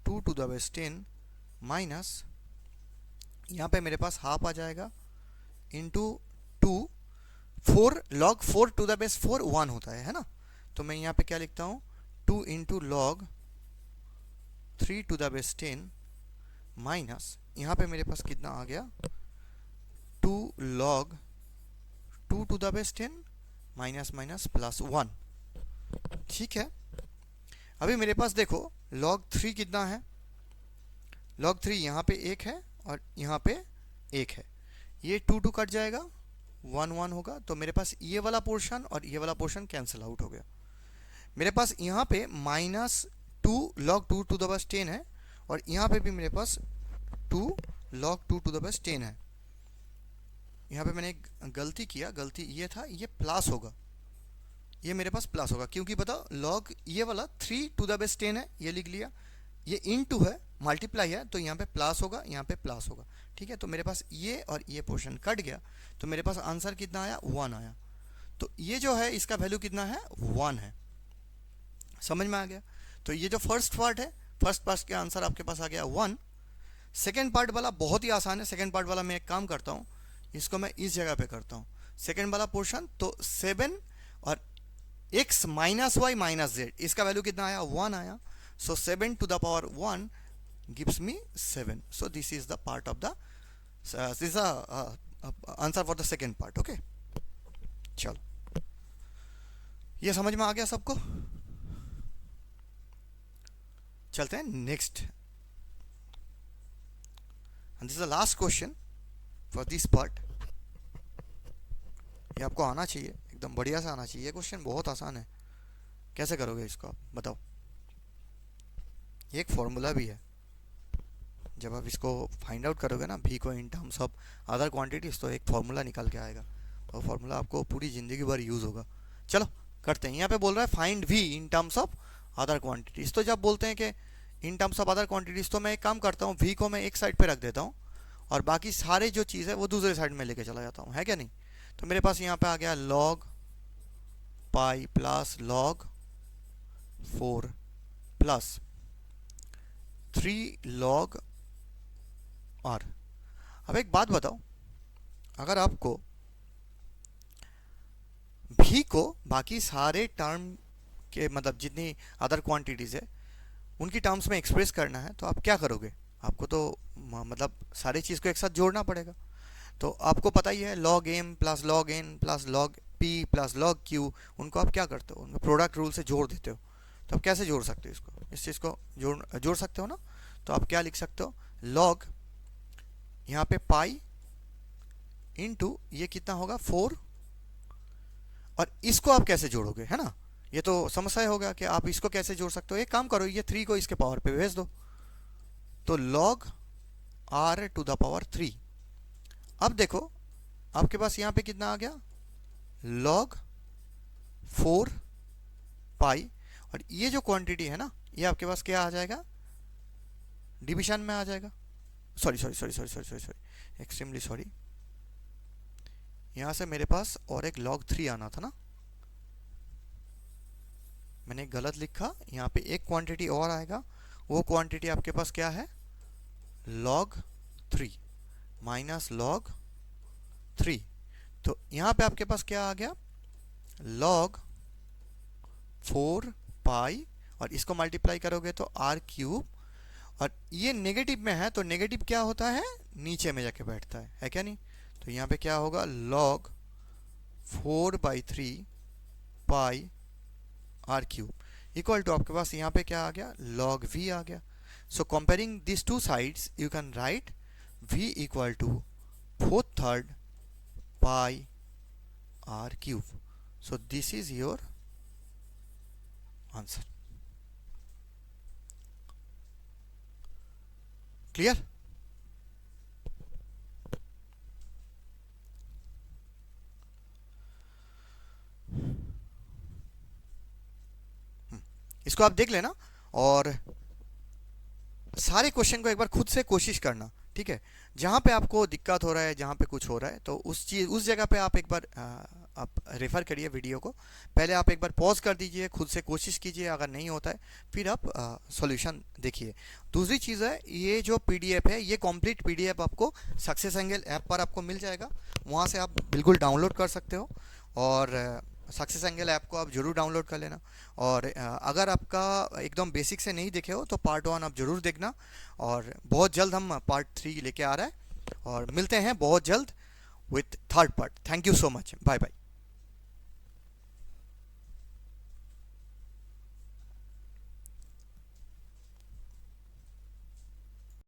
2 to the base 10 minus यहाँ पे मेरे पास हाफ आ जाएगा into 2, 4 log 4 to the base 4 1 होता है ना? तो मैं यहाँ पे क्या लिखता हूँ? 2 into log 3 to the base 10 minus यहाँ पे मेरे पास कितना आ गया? 2 log 2 to the base 10 minus minus plus 1। ठीक है, अभी मेरे पास देखो log 3 कितना है? log 3 यहाँ पे 1 है और यहाँ पे 1 है, ये 2 कट जाएगा 1 1 होगा, तो मेरे पास ये वाला पोर्शन और ये वाला पोर्शन कैंसिल आउट हो गया। मेरे पास यहाँ पे -2 log 2 टू द बेस 10 है, और यहाँ पे भी मेरे पास 2 log 2 टू द बेस 10 है। यहाँ पे मैंने एक गलती किया, गलती ये था, ये प्लस होगा, ये मेरे पास प्लस होगा, क्योंकि बताओ log ये वाला 3 टू द बेस 10 है, ये लिख लिया, ये इनटू है, मल्टीप्लाई है, तो यहाँ पे प्लस होगा, यहाँ पे प्लस होगा। ठीक है, तो मेरे पास ये और ये पोर्शन कट गया, तो मेरे पास आंसर कितना आया, 1 आया। तो ये जो है इसका वैल्यू कितना है, 1 है। समझ में आ गया। तो ये जो फर्स्ट पार्ट है, फर्स्ट पार्ट के आंसर आपके पास आ गया 1। सेकेंड पार्ट वाला बहुत ही आसान है। सेकेंड पार्ट वाला मैं एक काम करता हूँ, इसको मैं इस जगह पे करता हूँ, सेकेंड वाला पोर्शन। तो 7 और x minus y minus z, इसका वैल्यू कितना आया, 1 आया। So 7 to the power 1 gives me 7. So this is the part of the this is the answer for the second part. Okay, चलो, ये समझ में आ गया सबको। चलते हैं next, and this is the last question for this part. ये आपको आना चाहिए, एकदम बढ़िया से आना चाहिए। ये क्वेश्चन बहुत आसान है, कैसे करोगे इसको आप बताओ। ये एक फॉर्मूला भी है, जब आप इसको फाइंड आउट करोगे ना, v को in terms of other quantities, तो एक फॉर्मूला निकल के आएगा, और फॉर्मूला आपको पूरी ज़िंदगी भर यूज़ होगा। चलो करते हैं। यहाँ पे बोल रहा है find v in terms of other quantities. तो जब बोलते हैं कि in terms of other quantities, तो मैं एक काम करता हूँ, v को मैं एक साइड पे रख देता हूँ, और बाकी सारे जो चीज़ है वो दूसरे साइड में लेके चला जाता हूँ, है क्या नहीं। तो मेरे पास यहाँ पे आ गया log pi plus log 4 plus 3 log r। अब एक बात बताओ, अगर आपको v को बाकी सारे टर्म के, मतलब जितनी अदर क्वांटिटीज़ है उनकी टर्म्स में एक्सप्रेस करना है, तो आप क्या करोगे। आपको तो मतलब सारी चीज़ को एक साथ जोड़ना पड़ेगा। तो आपको पता ही है, log m plus log n plus log p plus log q, उनको आप क्या करते हो, उनको प्रोडक्ट रूल से जोड़ देते हो। तो आप कैसे जोड़ सकते हो इसको, इस चीज़ को जोड़ सकते हो ना। तो आप क्या लिख सकते हो, log यहाँ पे पाई इंटू ये कितना होगा 4, और इसको आप कैसे जोड़ोगे, है ना। ये तो समस्या होगा कि आप इसको कैसे जोड़ सकते हो। एक काम करो, ये 3 को इसके पावर पे भेज दो, तो log r to the power 3। अब देखो आपके पास यहाँ पे कितना आ गया, log 4 पाई, और ये जो क्वांटिटी है ना, ये आपके पास क्या आ जाएगा, डिविजन में आ जाएगा। सॉरी एक्सट्रीमली सॉरी, यहाँ से मेरे पास और एक log 3 आना था ना, मैंने गलत लिखा। यहाँ पे एक क्वांटिटी और आएगा, वो क्वांटिटी आपके पास क्या है, log 3 माइनस log 3। तो यहाँ पे आपके पास क्या आ गया, log 4 पाई, और इसको मल्टीप्लाई करोगे तो r क्यूब, और ये नेगेटिव में है, तो नेगेटिव क्या होता है, नीचे में जाके बैठता है क्या नहीं। तो यहाँ पे क्या होगा, log 4/3 pi r cube equal to आपके पास यहाँ पे क्या आ गया, log v आ गया। So comparing this to sides you can write v equal to 4/3 pi r cube. So this is your answer. Clear. इसको आप देख लेना, और सारे क्वेश्चन को एक बार खुद से कोशिश करना, ठीक है। जहाँ पे आपको दिक्कत हो रहा है, जहाँ पे कुछ हो रहा है, तो उस जगह पे आप एक बार आप रेफ़र करिए वीडियो को। पहले आप एक बार पॉज कर दीजिए, खुद से कोशिश कीजिए, अगर नहीं होता है फिर आप सॉल्यूशन देखिए। दूसरी चीज़ है, ये जो पीडीएफ है, ये कंप्लीट पीडीएफ आपको सक्सेस एंगल ऐप पर आपको मिल जाएगा, वहाँ से आप बिल्कुल डाउनलोड कर सकते हो। और सक्सेस एंगल ऐप को आप ज़रूर डाउनलोड कर लेना। और अगर आपका एकदम बेसिक से नहीं देखे हो तो पार्ट 1 आप ज़रूर देखना, और बहुत जल्द हम पार्ट 3 लेके आ रहे हैं, और मिलते हैं बहुत जल्द with third part. Thank you so much, bye bye.